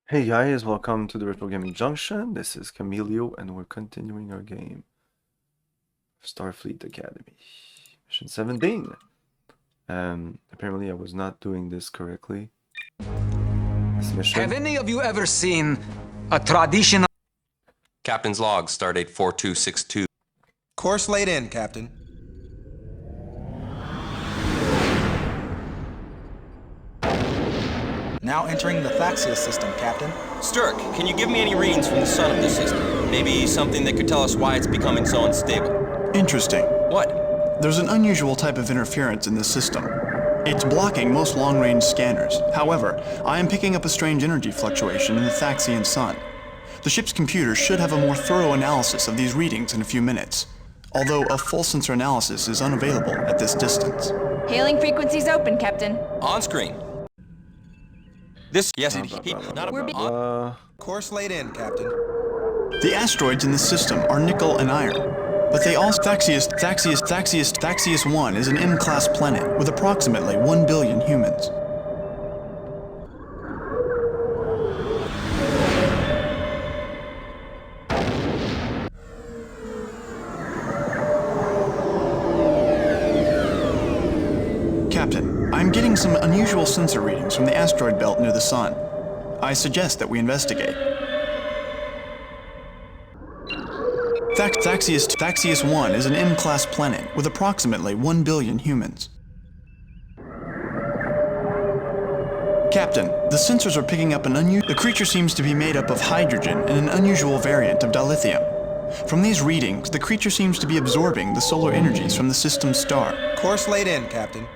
Hey guys, welcome to the Retro Gaming Junction. This is Camilio, and we're continuing our game, Starfleet Academy, Mission 17. Apparently I was not doing this correctly. This mission. Have any of you ever seen a traditional... Captain's log, stardate 4262. Course laid in, Captain. Now entering the Thaxius system, Captain. Sturk, can you give me any readings from the sun of this system? Maybe something that could tell us why it's becoming so unstable. Interesting. What? There's an unusual type of interference in this system. It's blocking most long-range scanners. However, I am picking up a strange energy fluctuation in the Thaxian sun. The ship's computer should have a more thorough analysis of these readings in a few minutes, although a full sensor analysis is unavailable at this distance. Hailing frequencies open, Captain. On screen. This, yes, Course laid in, Captain. The asteroids in this system are nickel and iron, but they all Thaxius 1 is an M-class planet with approximately 1 billion humans. Captain, I'm getting some unusual sensor readings from the asteroid belt near the sun. I suggest that we investigate. Thaxius 1 is an M-class planet with approximately 1 billion humans. Captain, the sensors are picking up the creature seems to be made up of hydrogen and an unusual variant of dilithium. From these readings, the creature seems to be absorbing the solar energies from the system's star. Course laid in, Captain.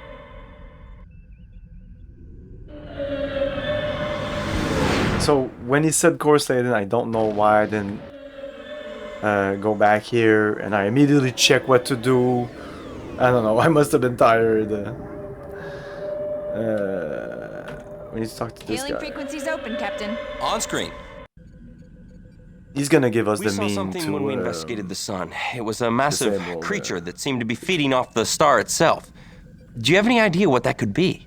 So when he said course laden, I don't know why I didn't go back here, and I immediately check what to do. I don't know, I must have been tired. We need to talk to this Hailing guy. frequencies open, Captain. on screen. He's gonna give us We the saw mean something to when we investigated the sun. It was a massive creature that seemed to be feeding off the star itself. Do you have any idea what that could be?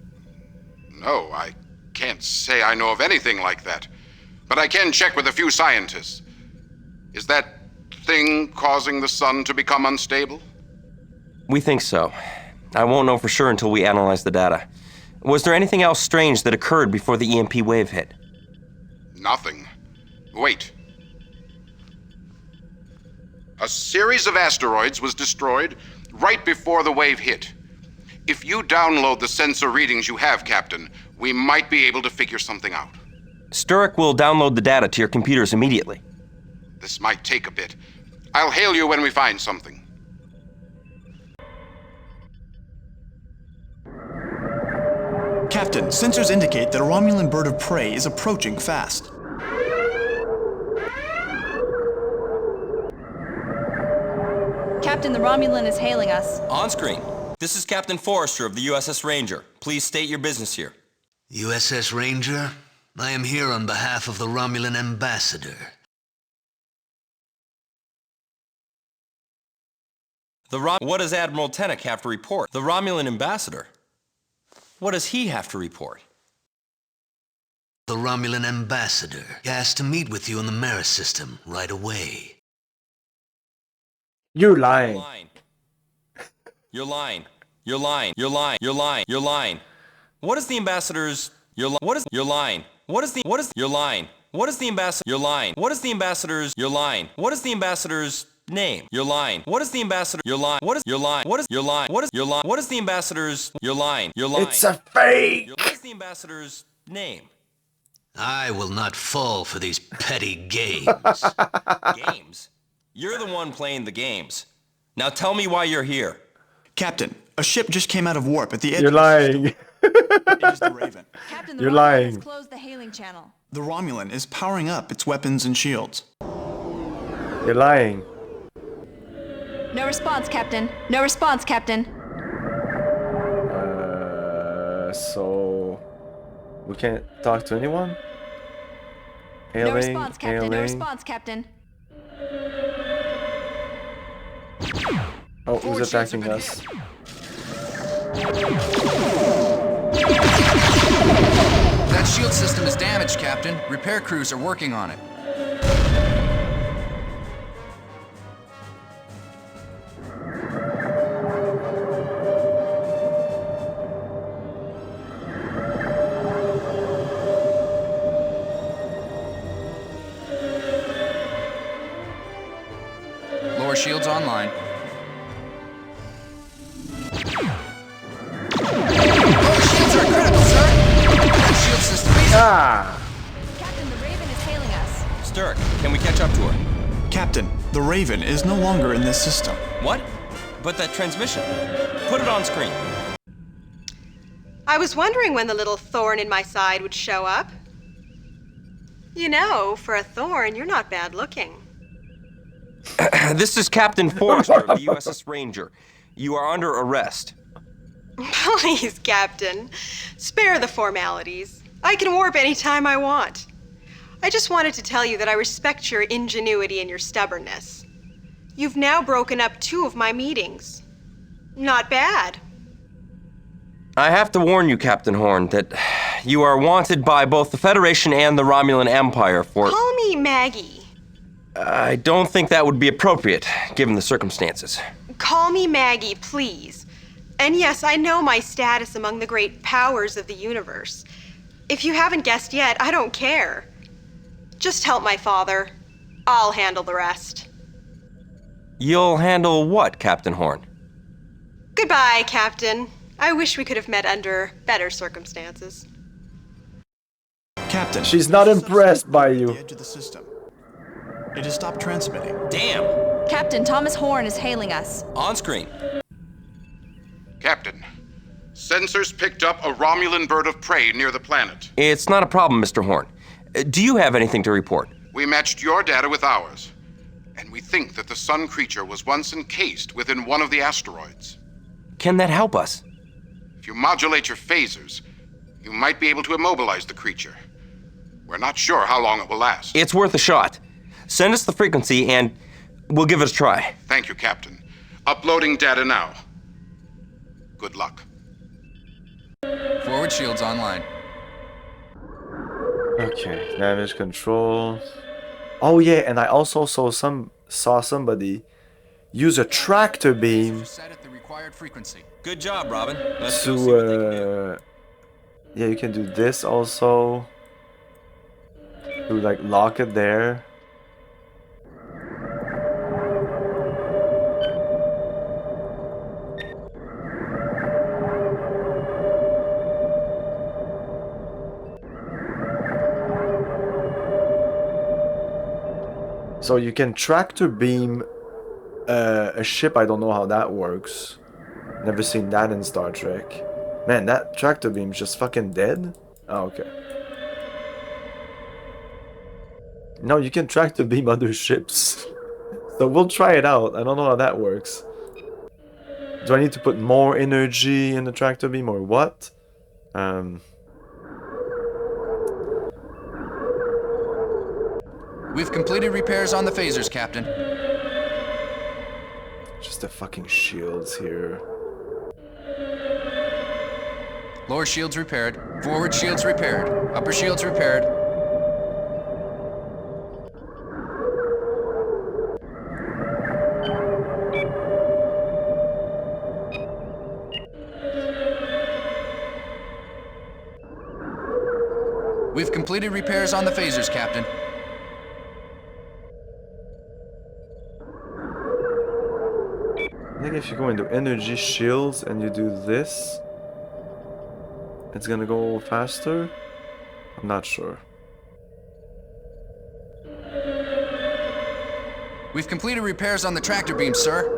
No, I can't say I know of anything like that. But I can check with a few scientists. Is that thing causing the sun to become unstable? We think so. I won't know for sure until we analyze the data. Was there anything else strange that occurred before the EMP wave hit? Nothing. Wait. A series of asteroids was destroyed right before the wave hit. If you download the sensor readings you have, Captain, we might be able to figure something out. Sturrock will download the data to your computers immediately. This might take a bit. I'll hail you when we find something. Captain, sensors indicate that a Romulan bird of prey is approaching fast. Captain, the Romulan is hailing us. On screen. This is Captain Forrester of the USS Ranger. Please state your business here. USS Ranger? I am here on behalf of the Romulan ambassador. What does Admiral Tennick have to report? The Romulan ambassador. What does he have to report? The Romulan ambassador asked to meet with you in the Maris system right away. You're lying. You're lying. You're lying. You're lying. You're lying. You're lying. What is the ambassador's? What is? You're lying. What is the? What is? You're lying. What is the ambassador? You're lying. What is the ambassador's? You're lying. What is the ambassador's name? You're lying. What is the ambassador? You're lying. What is? You're lying. What is? You're lying. What is? You're lying. What is the ambassador's? You're lying. You're lying. It's a fake! What is the ambassador's name? I will not fall for these petty games. Games? You're the one playing the games. Now tell me why you're here. Captain, a ship just came out of warp at the edge You're lying. It is the Raven. Captain, the You're Romulan lying. has closed the hailing channel. The Romulan is powering up its weapons and shields. You're lying. No response, Captain. No response, Captain. So we can't talk to anyone? No Hailing, response, Captain. No hailing. response, Captain. Oh, who's attacking us? That shield system is damaged, Captain. Repair crews are working on it. Lower shields online. Lower shields are critical, sir! That shield system is... Captain, the Raven is hailing us. Sturk, can we catch up to her? Captain, the Raven is no longer in this system. What? But that transmission. Put it on screen. I was wondering when the little thorn in my side would show up. You know, for a thorn, you're not bad looking. This is Captain Forrester of the USS Ranger. You are under arrest. Please, Captain, spare the formalities. I can warp anytime I want. I just wanted to tell you that I respect your ingenuity and your stubbornness. You've now broken up 2 of my meetings. Not bad. I have to warn you, Captain Horn, that you are wanted by both the Federation and the Romulan Empire for... Call me Maggie. I don't think that would be appropriate, given the circumstances. Call me Maggie, please. And yes, I know my status among the great powers of the universe. If you haven't guessed yet, I don't care. Just help my father. I'll handle the rest. You'll handle what, Captain Horn? Goodbye, Captain. I wish we could have met under better circumstances. Captain, She's not the system's impressed by at you. the edge of the system. It has stopped transmitting. Damn! Captain, Thomas Horn is hailing us. On screen. Captain, sensors picked up a Romulan bird of prey near the planet. It's not a problem, Mr. Horn. Do you have anything to report? We matched your data with ours, and we think that the sun creature was once encased within one of the asteroids. Can that help us? If you modulate your phasers, you might be able to immobilize the creature. We're not sure how long it will last. It's worth a shot. Send us the frequency and we'll give it a try. Thank you, Captain. Uploading data now. Good luck. Forward shields online. Okay, damage control. Oh yeah, and I also saw somebody use a tractor beam Set at the required frequency. Good job, Robin. Let's go see what they can do. yeah, you can do this also. You like lock it there. So you can tractor beam a ship. I don't know how that works. Never seen that in Star Trek. Man, that tractor beam's just fucking dead? Oh, okay. No, you can tractor beam other ships. So we'll try it out. I don't know how that works. Do I need to put more energy in the tractor beam or what? We've completed repairs on the phasers, Captain. Just the fucking shields here. Lower shields repaired. Forward shields repaired. Upper shields repaired. We've completed repairs on the phasers, Captain. I think if you go into energy shields and you do this, it's gonna go faster? I'm not sure. We've completed repairs on the tractor beam, sir.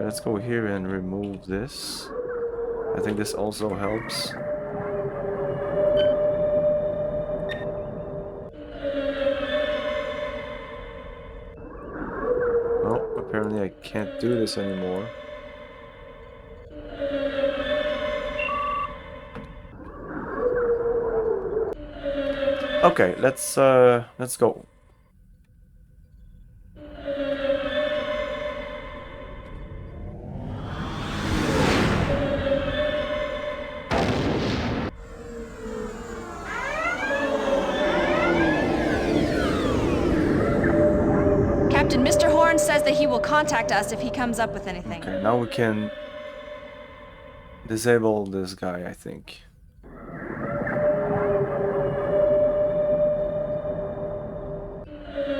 Let's go here and remove this. I think this also helps. Oh, apparently I can't do this anymore. Okay, let's go. says that he will contact us if he comes up with anything. Okay, now we can disable this guy, I think.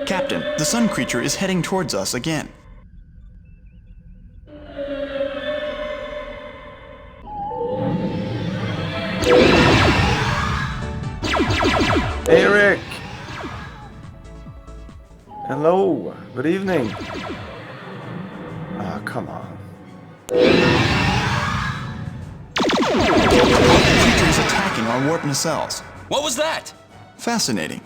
Captain, the sun creature is heading towards us again. Eric! Hello, good evening. Ah, come on. The creature is attacking our warp nacelles. What was that? Fascinating.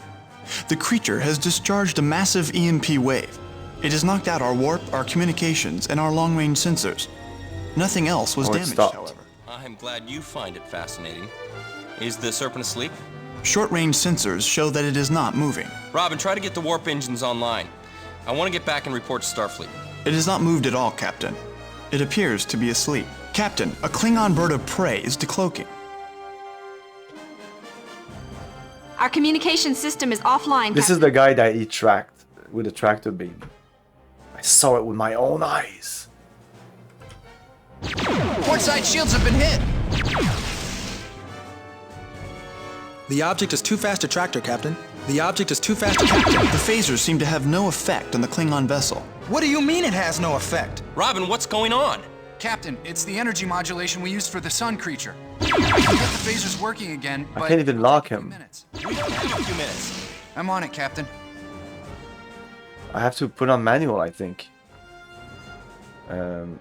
The creature has discharged a massive EMP wave. It has knocked out our warp, our communications, and our long-range sensors. Nothing else was Oh, it damaged, stopped. however. I'm glad you find it fascinating. Is the Serpent asleep? Short-range sensors show that it is not moving. Robin, try to get the warp engines online. I want to get back and report to Starfleet. It has not moved at all, Captain. It appears to be asleep. Captain, a Klingon bird of prey is decloaking. Our communication system is offline. This is the guy that he tracked with a tractor beam. I saw it with my own eyes. Port side shields have been hit. The object is too fast to tractor, Captain. The object is too fast to Captain, the phasers seem to have no effect on the Klingon vessel. What do you mean it has no effect? Robin, what's going on? Captain, it's the energy modulation we used for the sun creature. I can get the phasers working again, but I can't even it'll take lock a few him. minutes. We don't have a few minutes. I'm on it, Captain. I have to put on manual, I think. M?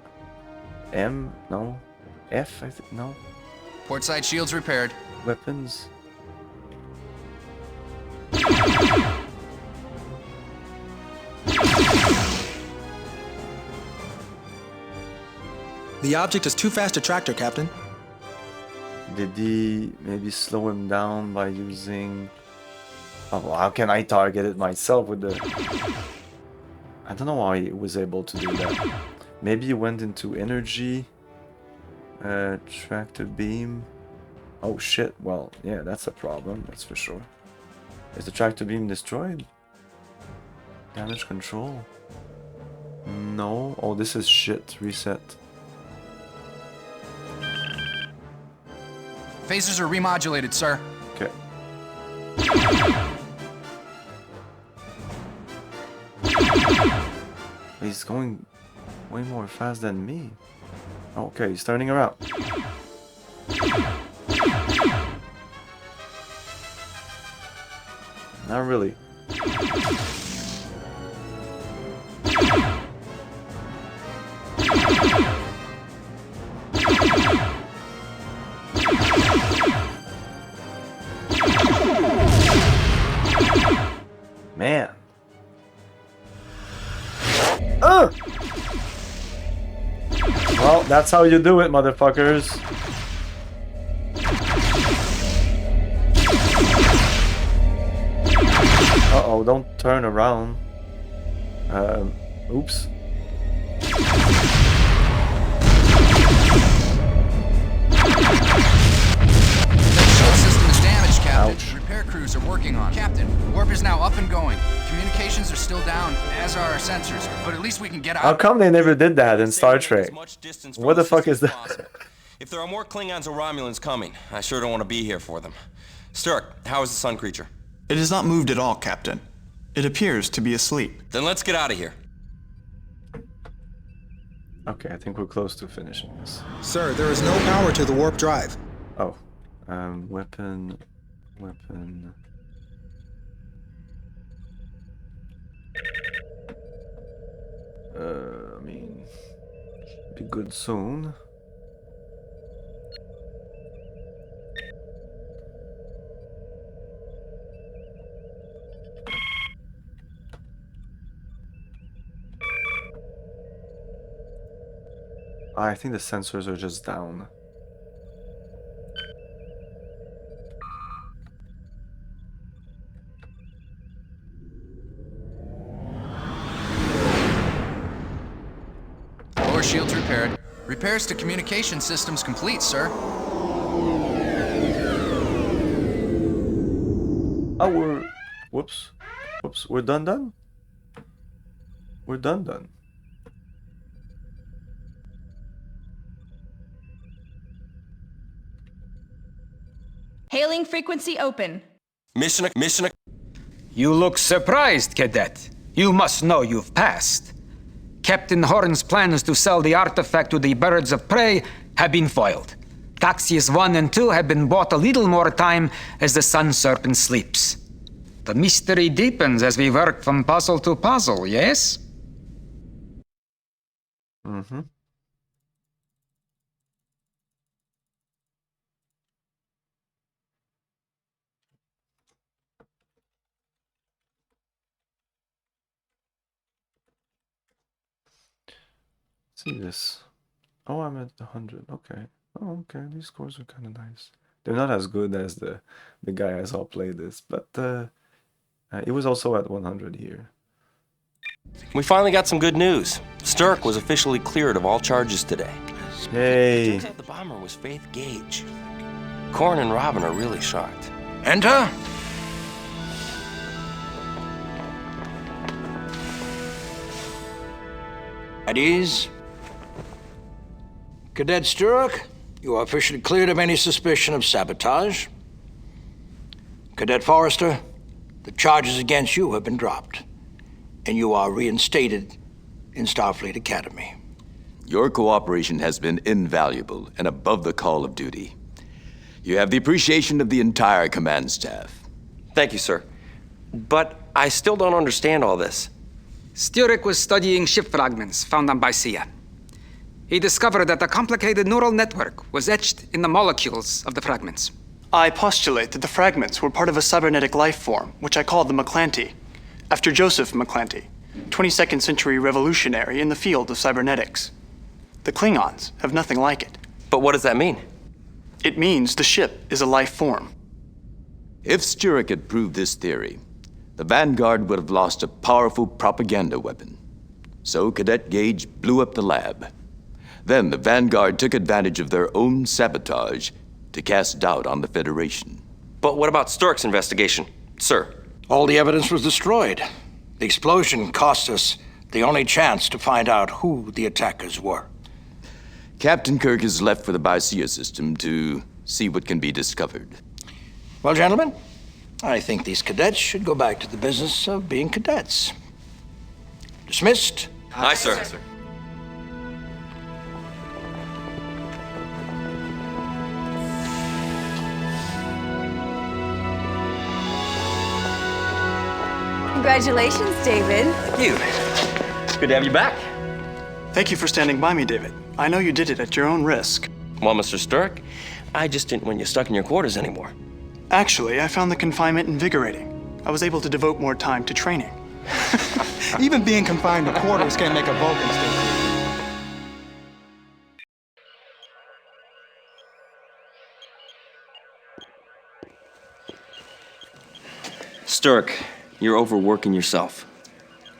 No. F, I think. No. Port side shields repaired. Weapons. The object is too fast to tractor, Captain. Did he maybe slow him down by using... Oh, well, how can I target it myself with the... I don't know how he was able to do that. Maybe he went into energy. Tractor beam. Oh shit, well, yeah, that's a problem, that's for sure. Is the tractor beam destroyed? Damage control? No. Oh, this is shit. Reset. Phasers are remodulated, sir. Okay. He's going way more fast than me. Okay, he's turning around. Not really. Man. Well, that's how you do it, motherfuckers. Uh-oh, don't turn around. Oops. Shield system is damaged, Captain. Ouch. Repair crews are working on it. Captain, warp is now up and going. Communications are still down, as are our sensors, but at least we can get out. How come they never did that in Star Trek? What the fuck is that? If there are more Klingons or Romulans coming, I sure don't want to be here for them. Sturk, how is the sun creature? It has not moved at all, Captain. It appears to be asleep. Then let's get out of here. Okay, I think we're close to finishing this. Sir, there is no power to the warp drive. Oh. Weapon. I mean, be good soon. I think the sensors are just down. Lower shields repaired. Repairs to communication systems complete, sir. Oh, we're... Whoops. We're done? We're done. Hailing frequency open. Mission. You look surprised, Cadet. You must know you've passed. Captain Horn's plans to sell the artifact to the birds of prey have been foiled. Taxis 1 and 2 have been bought a little more time as the Sun Serpent sleeps. The mystery deepens as we work from puzzle to puzzle, yes? Mm-hmm. See this. Oh, I'm at 100. Okay. Oh, okay. These scores are kind of nice. They're not as good as the guy I saw play this, but it was also at 100 here. We finally got some good news. Sturck was officially cleared of all charges today. Hey. Turns out the bomber was Faith Gage. Korn and Robin are really shocked. Enter. At ease. Cadet Sturrock, you are officially cleared of any suspicion of sabotage. Cadet Forrester, the charges against you have been dropped, and you are reinstated in Starfleet Academy. Your cooperation has been invaluable and above the call of duty. You have the appreciation of the entire command staff. Thank you, sir. But I still don't understand all this. Sturrock was studying ship fragments found on Bicea. He discovered that a complicated neural network was etched in the molecules of the fragments. I postulate that the fragments were part of a cybernetic life form, which I called the McClanty, after Joseph McClanty, 22nd century revolutionary in the field of cybernetics. The Klingons have nothing like it. But what does that mean? It means the ship is a life form. If Sturrock had proved this theory, the Vanguard would have lost a powerful propaganda weapon. So Cadet Gage blew up the lab. Then the Vanguard took advantage of their own sabotage to cast doubt on the Federation. But what about Sturrock's investigation, sir? All the evidence was destroyed. The explosion cost us the only chance to find out who the attackers were. Captain Kirk is left for the Bicea system to see what can be discovered. Well, gentlemen, I think these cadets should go back to the business of being cadets. Dismissed. Aye, sir. Congratulations, David. Thank you. It's good to have you back. Thank you for standing by me, David. I know you did it at your own risk. Well, Mr. Sturrock, I just didn't want you stuck in your quarters anymore. Actually, I found the confinement invigorating. I was able to devote more time to training. Even being confined to quarters can't make a Vulcan stay. Sturrock, you're overworking yourself.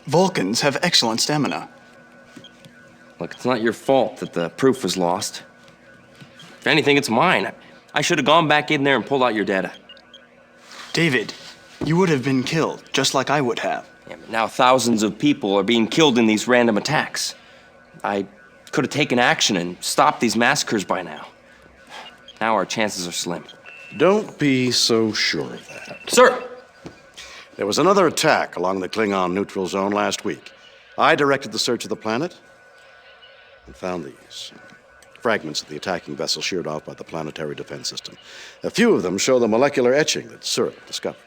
Vulcans have excellent stamina. Look, it's not your fault that the proof was lost. If anything, it's mine. I should have gone back in there and pulled out your data. David, you would have been killed, just like I would have. Yeah, but now thousands of people are being killed in these random attacks. I could have taken action and stopped these massacres by now. Now our chances are slim. Don't be so sure of that. Sir! There was another attack along the Klingon neutral zone last week. I directed the search of the planet and found these fragments of the attacking vessel sheared off by the planetary defense system. A few of them show the molecular etching that Sturrock discovered.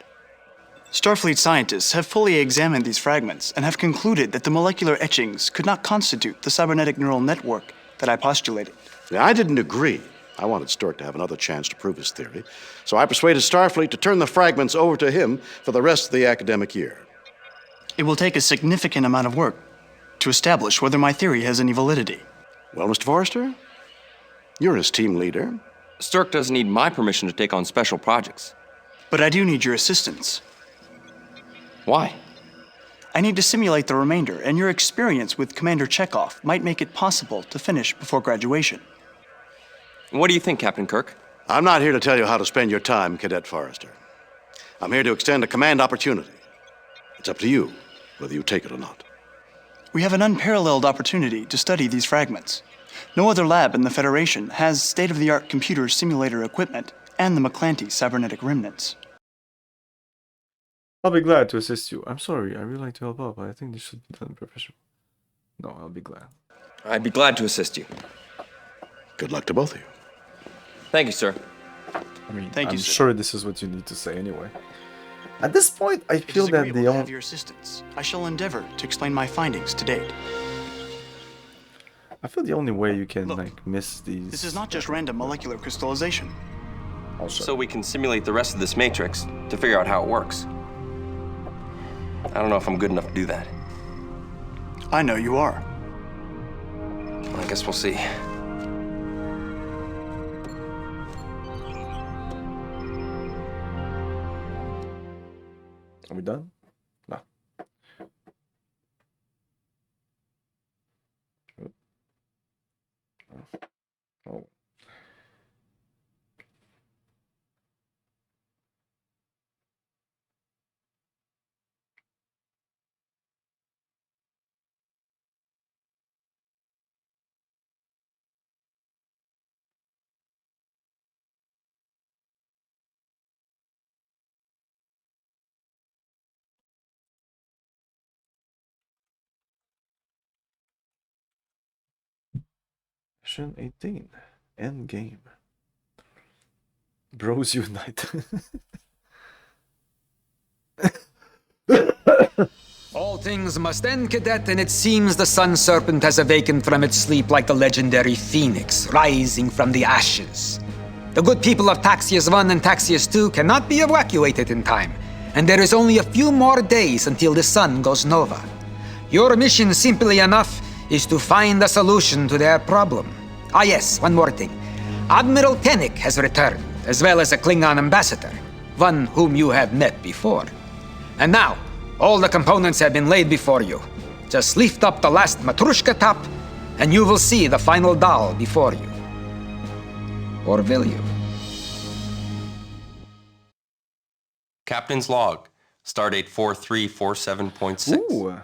Starfleet scientists have fully examined these fragments and have concluded that the molecular etchings could not constitute the cybernetic neural network that I postulated. Now, I didn't agree. I wanted Sturrock to have another chance to prove his theory, so I persuaded Starfleet to turn the fragments over to him for the rest of the academic year. It will take a significant amount of work to establish whether my theory has any validity. Well, Mr. Forrester, you're his team leader. Sturrock doesn't need my permission to take on special projects. But I do need your assistance. Why? I need to simulate the remainder, and your experience with Commander Chekhov might make it possible to finish before graduation. What do you think, Captain Kirk? I'm not here to tell you how to spend your time, Cadet Forrester. I'm here to extend a command opportunity. It's up to you whether you take it or not. We have an unparalleled opportunity to study these fragments. No other lab in the Federation has state-of-the-art computer simulator equipment, and the McClanty cybernetic remnants. I'll be glad to assist you. I'm sorry, I really like to help out, but I think this should be done professional. No, I'll be glad. I'd be glad to assist you. Good luck to both of you. Thank you, sir. I mean, Thank you, I'm sir. sure this is what you need to say anyway. At this point, I It feel is that agreeable they to don't... have your assistance. I shall endeavor to explain my findings to date. I feel the only way you can, Look, like, miss these... This is not just random molecular crystallization. Also, So we can simulate the rest of this matrix to figure out how it works. I don't know if I'm good enough to do that. I know you are. I guess we'll see. are we done? No. Oh. Mission 18. End game. Bros unite. All things must end, Cadet, and it seems the Sun Serpent has awakened from its sleep like the legendary Phoenix, rising from the ashes. The good people of Taxius 1 and Taxius 2 cannot be evacuated in time, and there is only a few more days until the sun goes nova. Your mission, simply enough, is to find a solution to their problem. Ah yes, one more thing. Admiral Tennick has returned, as well as a Klingon ambassador, one whom you have met before. And now, all the components have been laid before you. Just lift up the last Matrushka top, and you will see the final doll before you. Or will you? Captain's log. Stardate 4347.6. Ooh.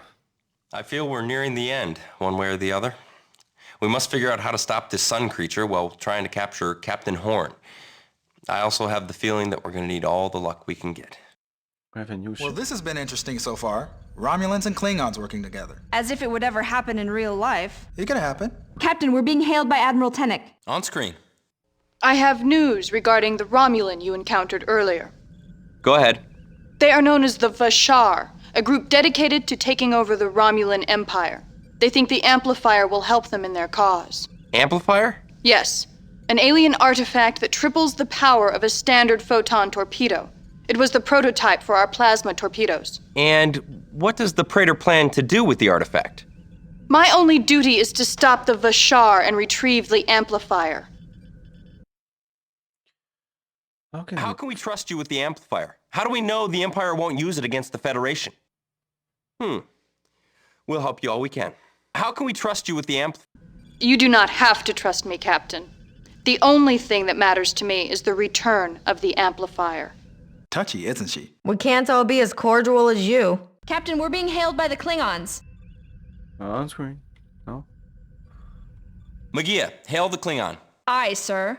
I feel we're nearing the end, one way or the other. We must figure out how to stop this sun creature while trying to capture Captain Horn. I also have the feeling that we're going to need all the luck we can get. We have a new Well, ship. this has been interesting so far. Romulans and Klingons working together. As if it would ever happen in real life. It could happen. Captain, we're being hailed by Admiral Tennick. On screen. I have news regarding the Romulan you encountered earlier. Go ahead. They are known as the Vashar, a group dedicated to taking over the Romulan Empire. They think the Amplifier will help them in their cause. Amplifier? Yes, an alien artifact that triples the power of a standard photon torpedo. It was the prototype for our plasma torpedoes. And what does the Praetor plan to do with the artifact? My only duty is to stop the Vashar and retrieve the Amplifier. How can we trust you with the Amplifier? How do we know the Empire won't use it against the Federation? We'll help you all we can. How can we trust you with the Amplifier? You do not have to trust me, Captain. The only thing that matters to me is the return of the Amplifier. Touchy, isn't she? We can't all be as cordial as you. Captain, we're being hailed by the Klingons. On screen. No? Magia, hail the Klingon. Aye, sir.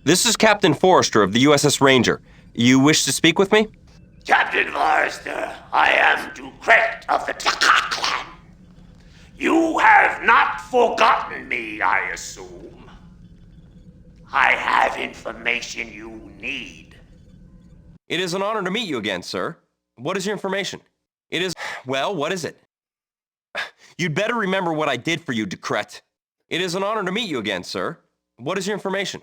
This is Captain Forrester of the USS Ranger. You wish to speak with me? Captain Forrester, I am Ducret of the Takat clan. You have not forgotten me, I assume. I have information you need. It is an honor to meet you again, sir. What is your information? It is... Well, what is it? You'd better remember what I did for you, Ducret. It is an honor to meet you again, sir. What is your information?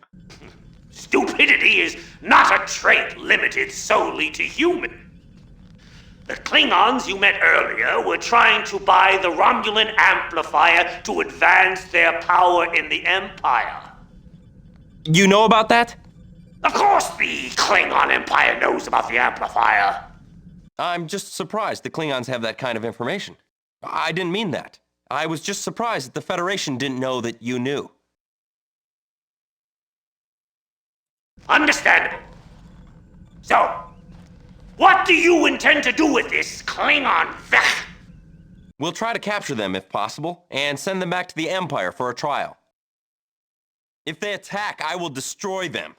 Stupidity is not a trait limited solely to human. The Klingons you met earlier were trying to buy the Romulan amplifier to advance their power in the Empire. You know about that? Of course the Klingon Empire knows about the amplifier. I'm just surprised the Klingons have that kind of information. I didn't mean that. I was just surprised that the Federation didn't know that you knew. Understandable. So, what do you intend to do with this Klingon Vech? We'll try to capture them if possible, and send them back to the Empire for a trial. If they attack, I will destroy them.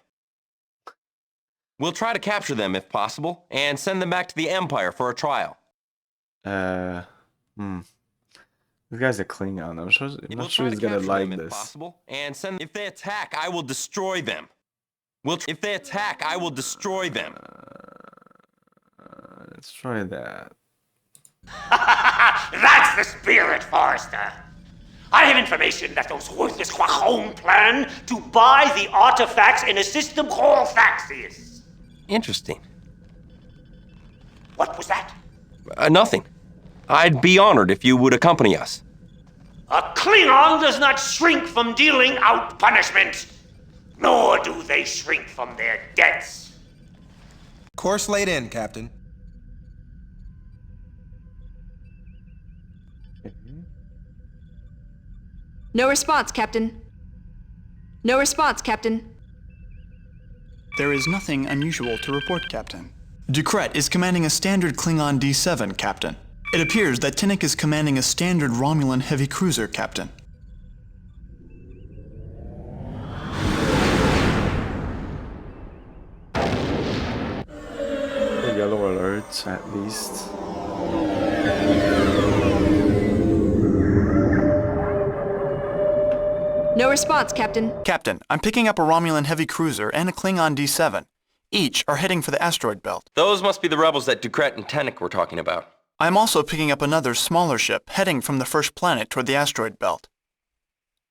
We'll try to capture them if possible, and send them back to the Empire for a trial. This guy's a Klingon. I'm not sure he's gonna like this. If possible, and send. If they attack, I will destroy them. If they attack, I will destroy them. Let's try that. That's the spirit, Forrester. I have information that those worthless Quachoan plan to buy the artifacts in a system called Thaxius. Interesting. What was that? Nothing. I'd be honored if you would accompany us. A Klingon does not shrink from dealing out punishment, nor do they shrink from their debts. Course laid in, Captain. No response, Captain. No response, Captain. There is nothing unusual to report, Captain. Ducret is commanding a standard Klingon D7, Captain. It appears that Tinnik is commanding a standard Romulan heavy cruiser, Captain. Yellow alerts, at least. No response, Captain. Captain, I'm picking up a Romulan heavy cruiser and a Klingon D7. Each are heading for the asteroid belt. Those must be the rebels that Ducret and Tennick were talking about. I'm also picking up another smaller ship heading from the first planet toward the asteroid belt.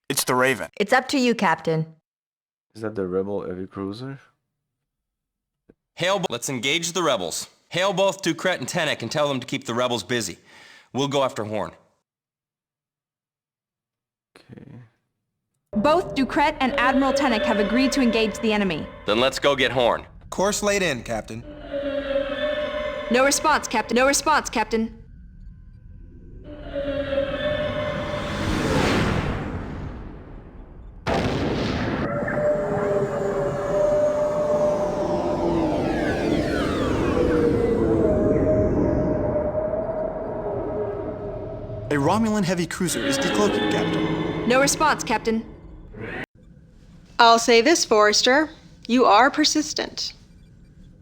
It's the Raven. It's up to you, Captain. Is that the rebel heavy cruiser? Let's engage the rebels. Hail both Ducret and Tennick and tell them to keep the rebels busy. We'll go after Horn. Okay. Both Ducret and Admiral Tennick have agreed to engage the enemy. Then let's go get Horn. Course laid in, Captain. No response, Captain. No response, Captain. A Romulan heavy cruiser is decloaking, Captain. No response, Captain. I'll say this, Forrester. You are persistent.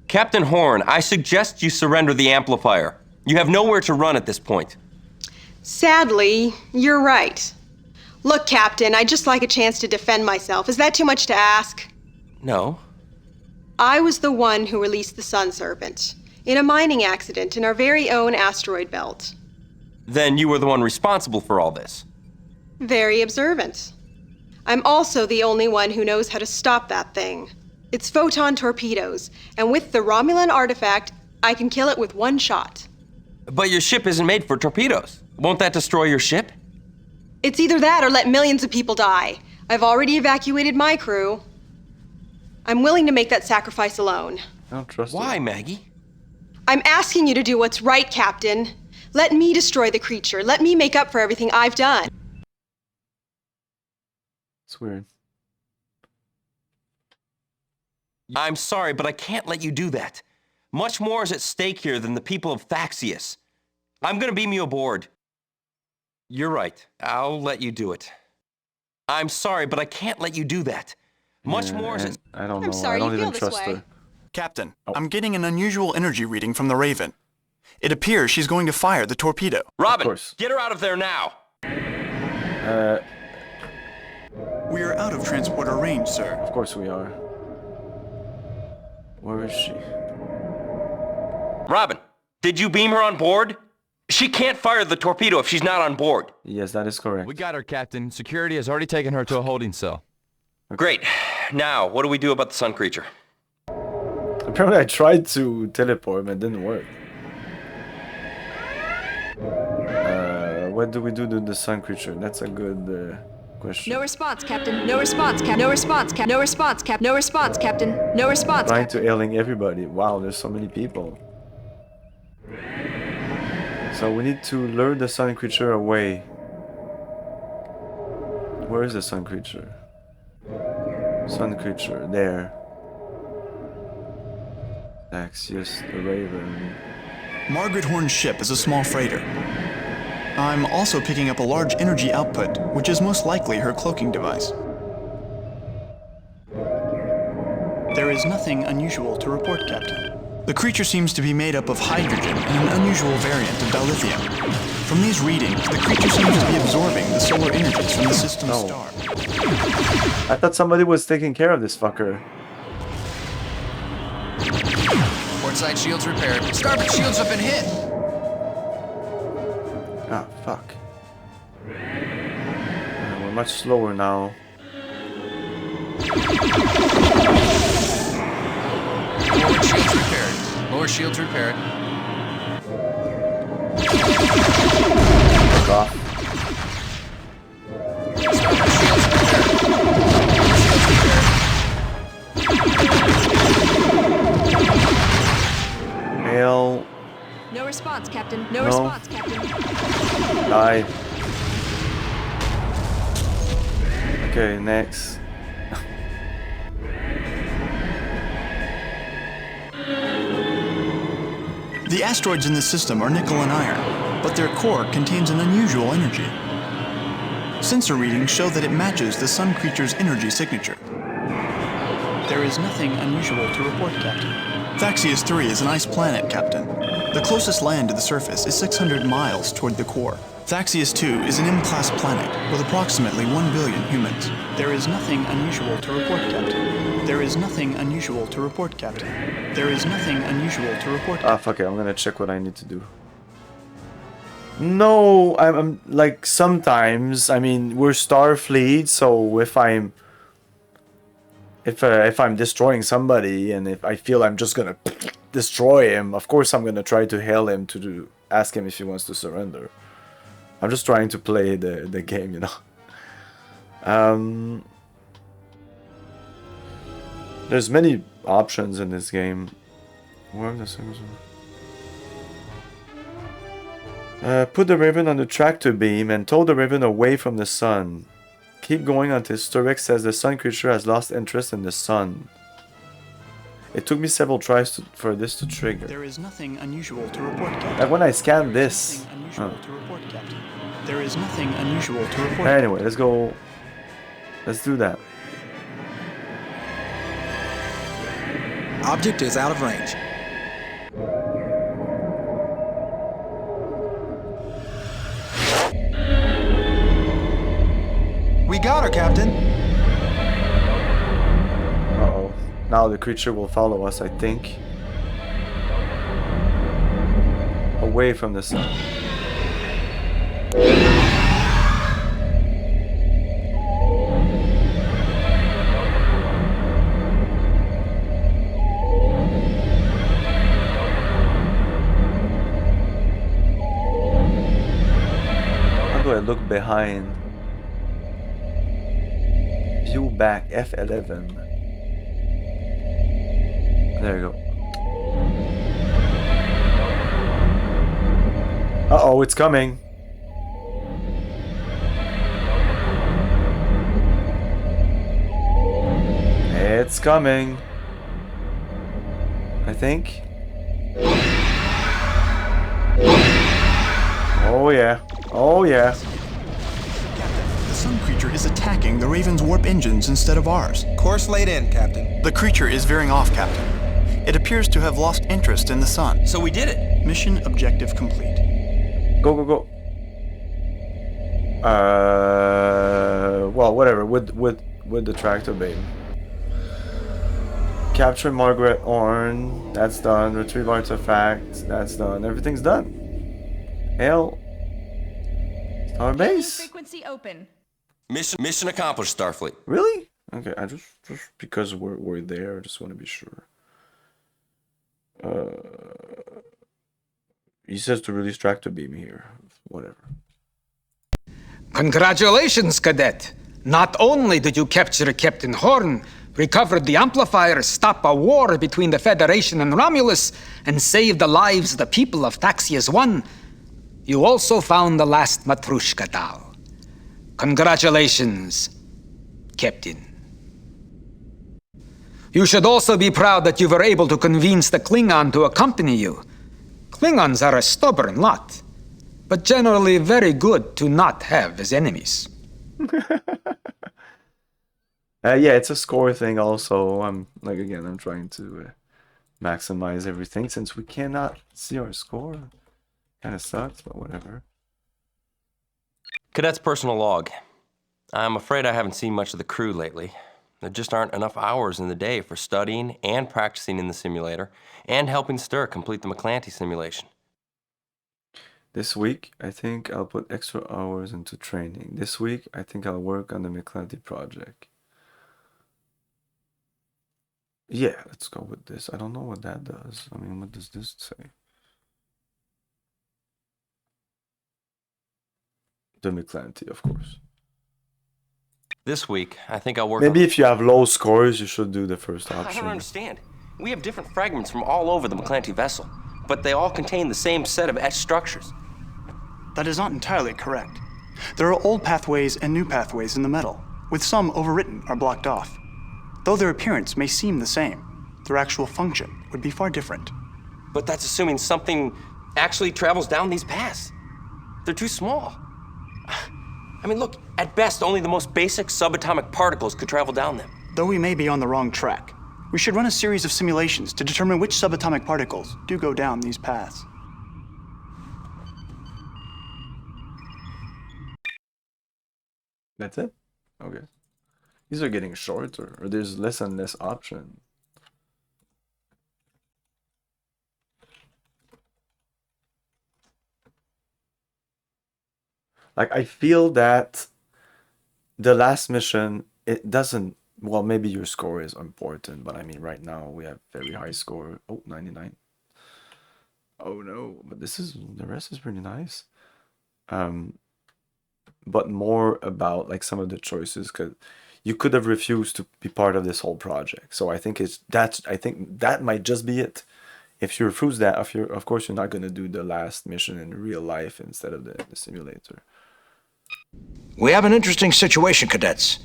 Captain Horn, I suggest you surrender the amplifier. You have nowhere to run at this point. Sadly, you're right. Look, Captain, I'd just like a chance to defend myself. Is that too much to ask? No. I was the one who released the Sun Serpent in a mining accident in our very own asteroid belt. Then you were the one responsible for all this. Very observant. I'm also the only one who knows how to stop that thing. It's photon torpedoes, and with the Romulan artifact, I can kill it with one shot. But your ship isn't made for torpedoes. Won't that destroy your ship? It's either that or let millions of people die. I've already evacuated my crew. I'm willing to make that sacrifice alone. I don't trust Why, you. Maggie? I'm asking you to do what's right, Captain. Let me destroy the creature. Let me make up for everything I've done. It's weird. I'm sorry, but I can't let you do that. Much more is at stake here than the people of Thaxius. I'm gonna beam you aboard. You're right. I'll let you do it. I'm sorry, but I can't let you do that. Much more is at... I don't know. I'm sorry I don't you even feel trust this way. her. Captain, I'm getting an unusual energy reading from the Raven. It appears she's going to fire the torpedo. Robin, get her out of there now! We are out of transporter range, sir. Of course we are. Where is she? Robin, did you beam her on board? She can't fire the torpedo if she's not on board. Yes, that is correct. We got her, Captain. Security has already taken her to a holding cell. Great. Now, what do we do about the sun creature? Apparently I tried to teleport, but it didn't work. What do we do to the sun creature? That's a good question. No response, Captain. No response, Cap. No response, Cap. No response, Cap. No response, Captain. No response. Trying to ailing everybody. Wow, there's so many people. So we need to lure the sun creature away. Where is the sun creature? Sun creature, there. Axios, the Raven. Margaret Horn's ship is a small freighter. I'm also picking up a large energy output, which is most likely her cloaking device. There is nothing unusual to report, Captain. The creature seems to be made up of hydrogen and an unusual variant of dilithium. From these readings, the creature seems to be absorbing the solar energies from the system's star. I thought somebody was taking care of this fucker. Port side shields repaired. Starboard shields have been hit. Ah, fuck. We're much slower now. Forward shields repaired. Lower shields repaired. Fuck off. Starboard shields repaired. Hail. No response, Captain. No response, Captain. Die. Okay, next. The asteroids in this system are nickel and iron, but their core contains an unusual energy. Sensor readings show that it matches the sun creature's energy signature. There is nothing unusual to report, Captain. Thaxius 3 is an ice planet, Captain. The closest land to the surface is 600 miles toward the core. Thaxius 2 is an M-class planet with approximately 1 billion humans. There is nothing unusual to report, Captain. There is nothing unusual to report, Captain. There is nothing unusual to report, Captain. Ah, fuck it. I'm gonna check what I need to do. No, I'm like sometimes. I mean, we're Starfleet, so if I'm destroying somebody and if I feel I'm just gonna destroy him, of course I'm gonna try to hail him to ask him if he wants to surrender. I'm just trying to play the game, you know. There's many options in this game. Where are the singles? Put the Raven on the tractor beam and tow the Raven away from the sun. Keep going until Sturek says the sun creature has lost interest in the sun. It took me several tries for this to trigger. There is nothing unusual to report, Captain. Like when I scanned this. There is nothing unusual to report. Anyway, let's go. Let's do that. Object is out of range. We got her, Captain. Uh-oh. Now the creature will follow us, I think. Away from the sun. How do I look behind? View back, F11. There you go. Uh-oh, it's coming. It's coming. I think. Oh yeah. Oh yeah. The sun creature is attacking the Raven's warp engines instead of ours. Course laid in, Captain. The creature is veering off, Captain. It appears to have lost interest in the sun. So we did it. Mission objective complete. Go, go, go. Well, whatever. With the tractor beam. Capture Margaret Orn. That's done. Retrieve artifacts. That's done. Everything's done. Hail. Star base. Frequency open. Mission accomplished, Starfleet. Really? Okay. I just because we're there. I just want to be sure. He says to release tractor beam here. Whatever. Congratulations, Cadet. Not only did you capture Captain Horn, recover the amplifier, stop a war between the Federation and Romulus, and save the lives of the people of Thaxius 1, you also found the last Matrushka doll. Congratulations, Captain. You should also be proud that you were able to convince the Klingon to accompany you. Klingons are a stubborn lot, but generally very good to not have as enemies. Yeah, it's a score thing also. I'm like again, I'm trying to maximize everything since we cannot see our score. Kind of sucks, but whatever. Cadet's personal log. I'm afraid I haven't seen much of the crew lately. There just aren't enough hours in the day for studying and practicing in the simulator and helping Stir complete the McClanty simulation. This week, I think I'll put extra hours into training. This week, I think I'll work on the McClanty project. Yeah, let's go with this. I don't know what that does. I mean, what does this say? The McClanty, of course. This week, I think I'll work Maybe if you have low scores, you should do the first I option. don't understand. We have different fragments from all over the McClanty vessel, but they all contain the same set of etched structures. That is not entirely correct. There are old pathways and new pathways in the metal, with some overwritten or blocked off. Though their appearance may seem the same, their actual function would be far different. But that's assuming something actually travels down these paths. They're too small. I mean, look, at best, only the most basic subatomic particles could travel down them. Though we may be on the wrong track, we should run a series of simulations to determine which subatomic particles do go down these paths. That's it? Okay. These are getting shorter, or there's less and less option. Like, I feel that the last mission, it doesn't, well, maybe your score is important, but I mean, right now we have very high score. Oh, 99. Oh no, but the rest is pretty nice. But more about like some of the choices, because you could have refused to be part of this whole project. So I think I think that might just be it. If you refuse that, of course you're not gonna do the last mission in real life instead of the simulator. We have an interesting situation, cadets.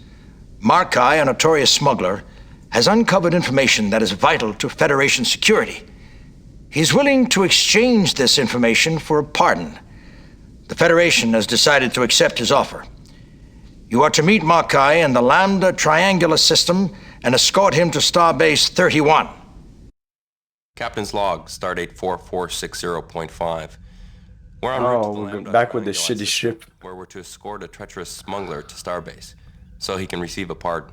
Markai, a notorious smuggler, has uncovered information that is vital to Federation security. He's willing to exchange this information for a pardon. The Federation has decided to accept his offer. You are to meet Markai in the Lambda Triangular System and escort him to Starbase 31. Captain's log, stardate 4460.5. We're en Oh, route to the we're Lambda back with the Triangular shitty system, ship. where we're to escort a treacherous smuggler to Starbase, so he can receive a pardon.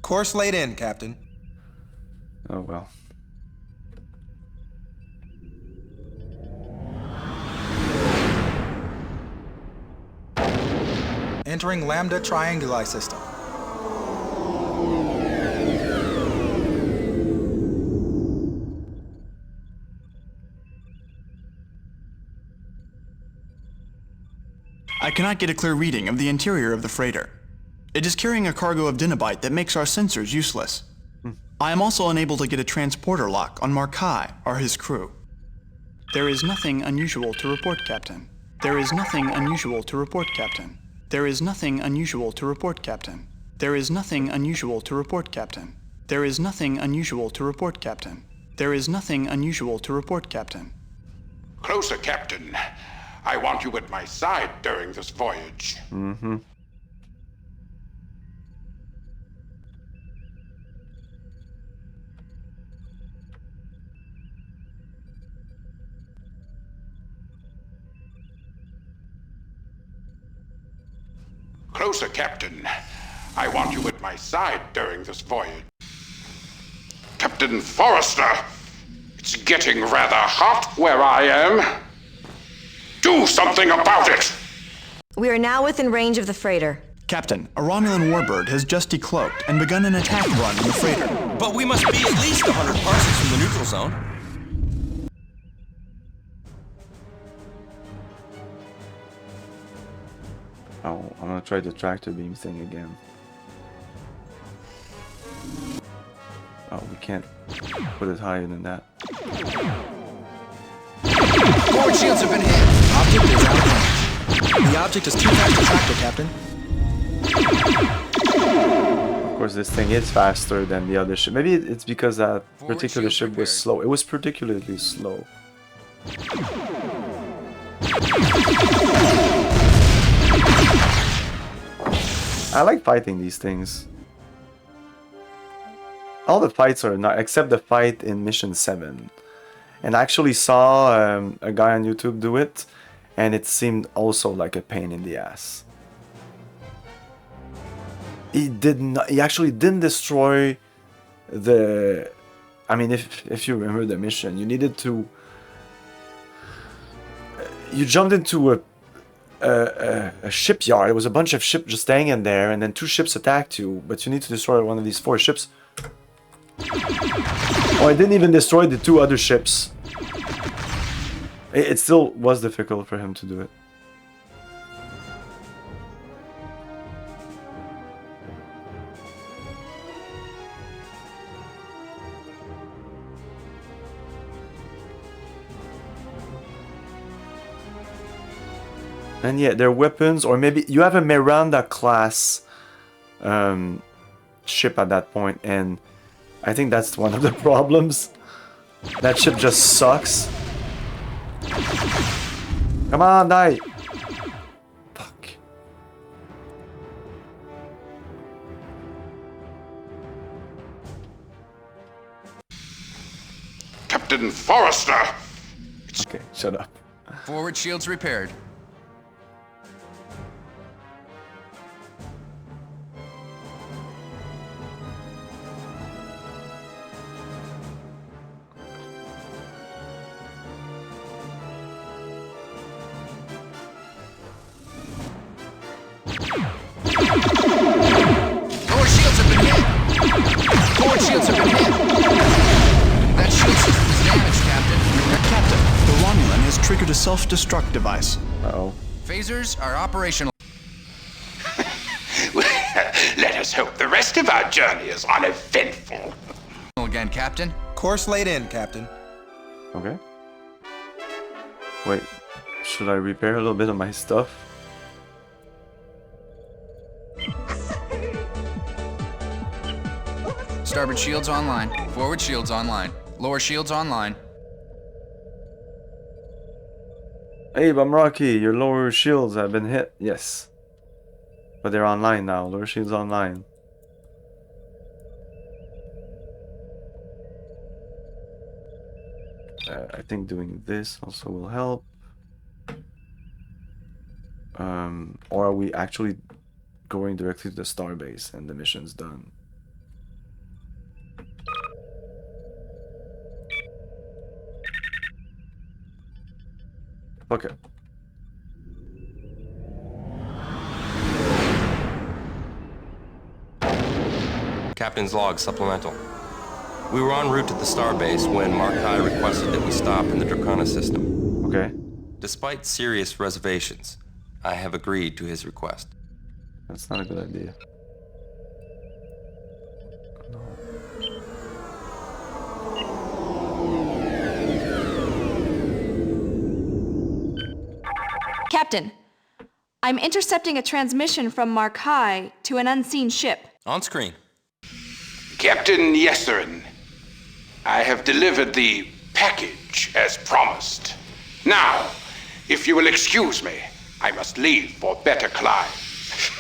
Course laid in, Captain. Oh well. Entering Lambda Trianguli System. I cannot get a clear reading of the interior of the freighter. It is carrying a cargo of dinobite that makes our sensors useless. I am also unable to get a transporter lock on Markai or his crew. There is nothing unusual to report, Captain. There is nothing unusual to report, Captain. There is nothing unusual to report, Captain. There is nothing unusual to report, Captain. There is nothing unusual to report, Captain. There is nothing unusual to report, Captain. Closer, Captain. I want you at my side during this voyage. Mm-hmm. Closer, Captain. I want you at my side during this voyage. Captain Forrester, it's getting rather hot where I am. Do something about it! We are now within range of the freighter. Captain, a Romulan warbird has just decloaked and begun an attack run on the freighter. But we must be at least 100 parsecs from the neutral zone. Oh, I'm gonna try the tractor beam thing again. Oh, we can't put it higher than that. Forward shields have been hit. Object is out of range. The object is too fast to track the Captain. Of course, this thing is faster than the other ship. Maybe it's because that particular ship was slow. It was particularly slow. I like fighting these things. all the fights are not, except the fight in Mission 7. And I actually saw a guy on YouTube do it, and it seemed also like a pain in the ass. He did not. He actually didn't destroy the. I mean, if you remember the mission, you needed to. You jumped into a shipyard. There was a bunch of ships just hanging there, and then 2 ships attacked you. But you need to destroy one of these 4 ships. Oh, I didn't even destroy the 2 other ships. It still was difficult for him to do it. And yeah, their weapons, or maybe you have a Miranda class ship at that point, and I think that's one of the problems. That ship just sucks. Come on, die! Fuck. Captain Forrester! Okay, shut up. Forward shields repaired. Lower shields have been hit. Forward shields have been hit. That shield system is damaged, Captain. Captain, the Romulan has triggered a self-destruct device. Uh-oh. Phasers are operational. Let us hope the rest of our journey is uneventful. Again, Captain. Course laid in, Captain. Okay. Wait, should I repair a little bit of my stuff? Starboard shields online. Forward shields online. Lower shields online. Hey, Bumrocky, your lower shields have been hit. Yes. But they're online now. Lower shields online. I think doing this also will help. Or are we actually going directly to the starbase and the mission's done? Okay. Captain's log supplemental. We were en route to the starbase when Markai requested that we stop in the Dracona system. Okay. Despite serious reservations, I have agreed to his request. That's not a good idea. Captain, I'm intercepting a transmission from Markai to an unseen ship. On screen. Captain Yesserin, I have delivered the package as promised. Now, if you will excuse me, I must leave for better climes.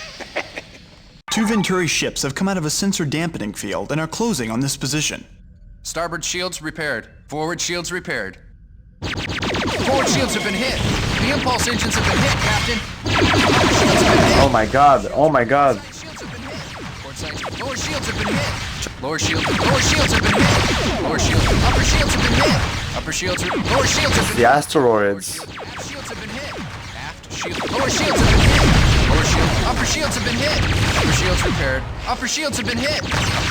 2 Venturi ships have come out of a sensor dampening field and are closing on this position. Starboard shields repaired. Forward shields repaired. Forward shields have been hit. The impulse engines have been hit, Captain. Oh my god, oh my god. Lower shields have been hit. Lower shields have been hit. Lower shields, upper shields have been hit. Upper shields, lower shields have been hit. The asteroids. Aft shields have been hit. Aft shield, lower shields have been hit. Lower shield, upper shields have been hit. Upper shields repaired. Upper shields have been hit.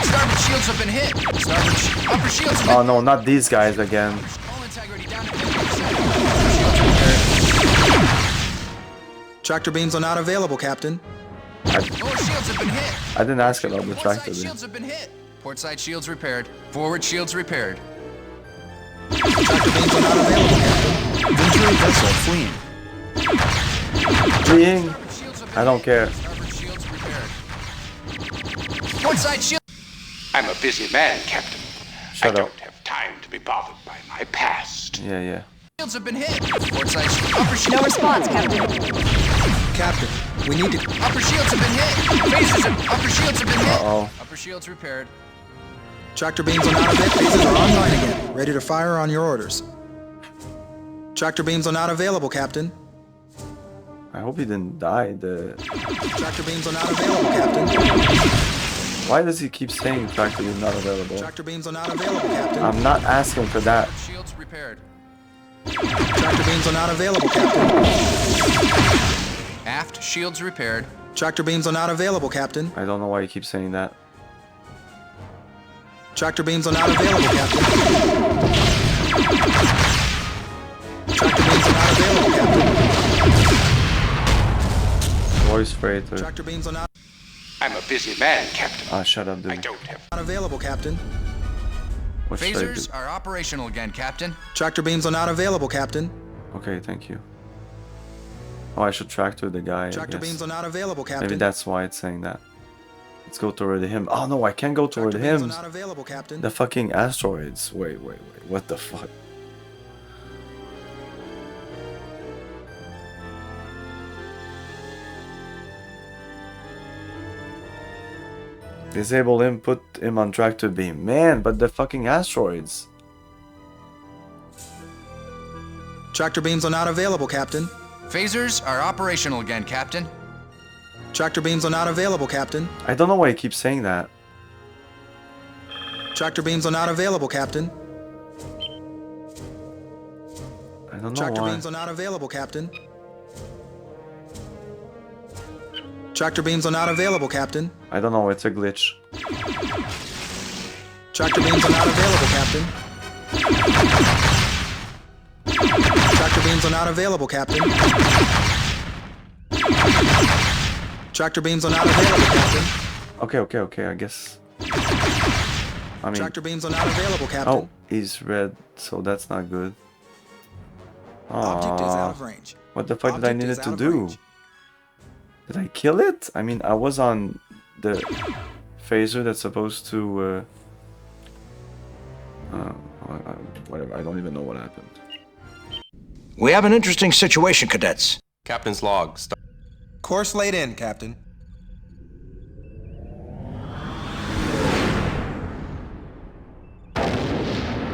Starboard shields have been hit. Starboard, upper shields have been hit. Oh no, not these guys again. Tractor beams are not available, Captain. Lower shields have been hit. I didn't ask about the Port tractor. side shields have been hit. Port side shields repaired. Forward shields repaired. Tractor beams are not available, Captain. Venturi vessel fleeing. Fleeing? I don't care. Port side shield. I'm a busy man, Captain. Shut I up. don't have time to be bothered by my past. Yeah. Shields have been hit. Port side upper shields. No response, Captain. Captain, we need to... Upper shields have been hit. Phasers have... Upper shields have been hit. Uh-oh. Upper shields repaired. Tractor beams are not available. Phasers are online again, ready to fire on your orders. Tractor beams are not available, Captain. I hope he didn't die. Tractor beams are not available, Captain. Why does he keep saying tractor beam not available? Tractor beams are not available, Captain. I'm not asking for that. Shields repaired. Tractor beams are not available, Captain. Aft shields repaired. Tractor beams are not available, Captain. I don't know why he keeps saying that. Tractor beams are not available, Captain. Tractor beams are not available, Captain. Voice freighter. Tractor beams are not. I'm a busy man, Captain. Ah, shut up, dude. I don't have. Not available, Captain. What should I do? Phasers are operational again, Captain. Tractor beams are not available, Captain. Okay, thank you. Oh, I should tractor the guy. Tractor beams are not available, Captain. Maybe that's why it's saying that. Let's go toward him. Oh no, I can't go toward Tractor beams him. are not available, Captain. The fucking asteroids. Wait. What the fuck? Disable him, put him on tractor beam. Man, but the fucking asteroids. Tractor beams are not available, Captain. Phasers are operational again, Captain. Tractor beams are not available, Captain. I don't know why he keeps saying that. Tractor beams are not available, Captain. I don't know Tractor why. beams are not available, Captain. Tractor beams are not available, Captain. I don't know, it's a glitch. Tractor beams are not available, Captain. Tractor beams are not available, Captain. Tractor beams are not available, Captain. Okay, I guess. I mean... Tractor beams are not available, Captain. Oh, he's red, so that's not good. Object is out Aww. of range. What the fuck did I Object need is it to out of do? range. Did I kill it? I mean, I was on the phaser that's supposed to... whatever, I don't even know what happened. We have an interesting situation, cadets. Captain's log. Course laid in, Captain.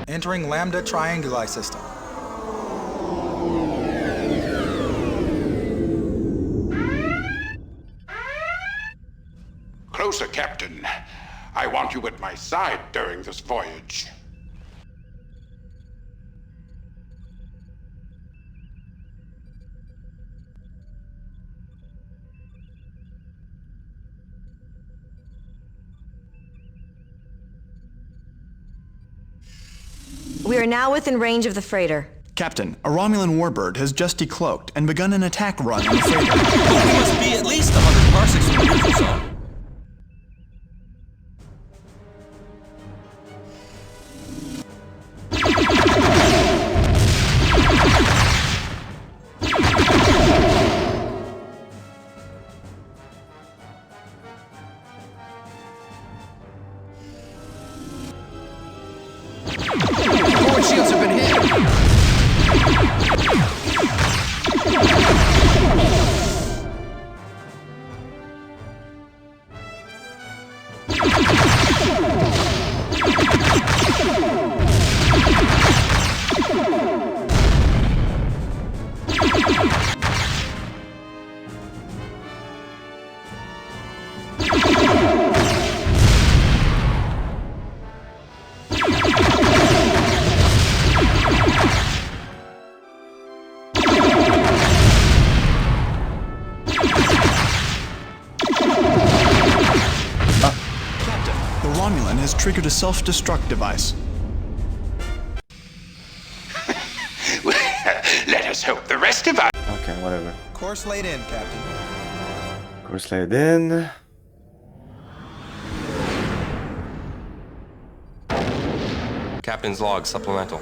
Entering Lambda Trianguli system. Closer, Captain. I want you at my side during this voyage. We are now within range of the freighter. Captain, a Romulan warbird has just decloaked and begun an attack run on the freighter. We must be at least 100 parsecs from the neutral zone. Forward shields have been hit. The Romulan has triggered a self-destruct device. Let us hope the rest of us. Okay, whatever. Course laid in, Captain. Course laid in. Captain's log supplemental.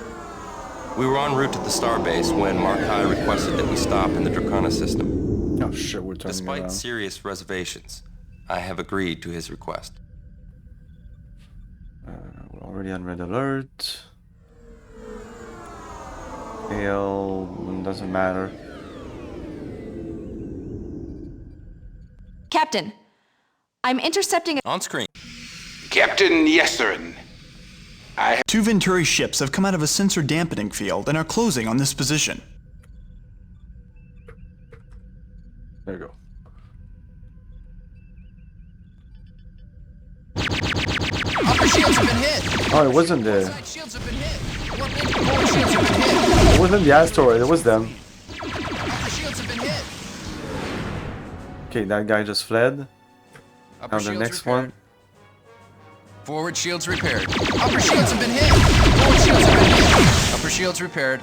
We were en route to the starbase when Markai requested that we stop in the Dracona system. Oh shit, we're turning Despite around. serious reservations, I have agreed to his request. We're already on red alert. Hail doesn't matter. Captain, I'm intercepting. On screen. Captain Yesserin, Two Venturi ships have come out of a sensor dampening field and are closing on this position. There you go. Upper shields have been hit. Oh, it wasn't the. Side shields have been hit. Forward shields have been hit. It wasn't the asteroid. It was them. Upper shields have been hit. Okay, that guy just fled. Upper Now the shields next repaired. one. Forward shields repaired. Upper shields have been hit. Forward shields have been hit. Upper shields repaired.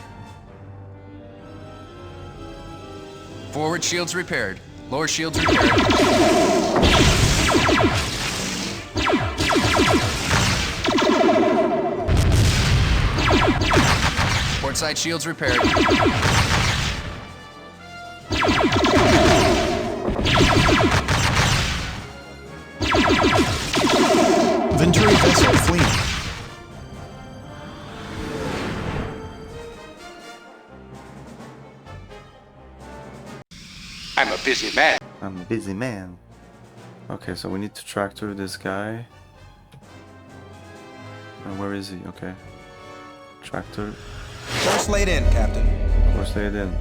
Forward shields repaired. Lower shields repaired. Port side shields repaired. Venturi vessel fleeing. I'm a busy man. I'm a busy man. Okay, so we need to track through this guy. And where is he? Okay. Tractor. Course laid in, Captain. Course laid in.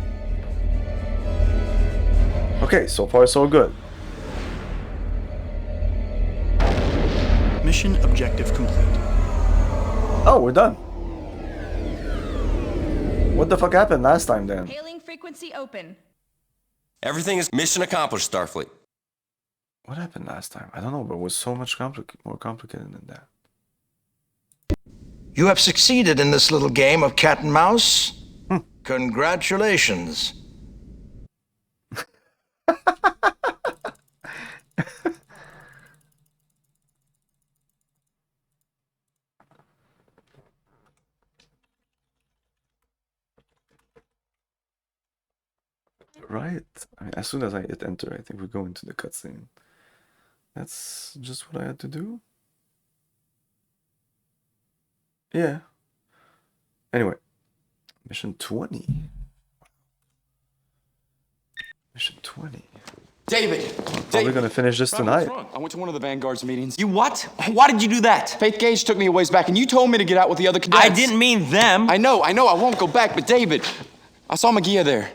Okay, so far so good. Mission objective complete. Oh, we're done. What the fuck happened last time then? Hailing frequency open. Everything is mission accomplished, Starfleet. What happened last time? I don't know, but it was so much more complicated than that. You have succeeded in this little game of cat and mouse. Congratulations. Right. I mean, as soon as I hit enter, I think we go into the cutscene. That's just what I had to do. Yeah. Anyway, mission 20. Mission 20. David! Probably gonna finish this tonight. I went to one of the Vanguard's meetings. You what? Why did you do that? Faith Gage took me a ways back, and you told me to get out with the other cadets. I didn't mean them. I know, I won't go back, but David, I saw Magia there.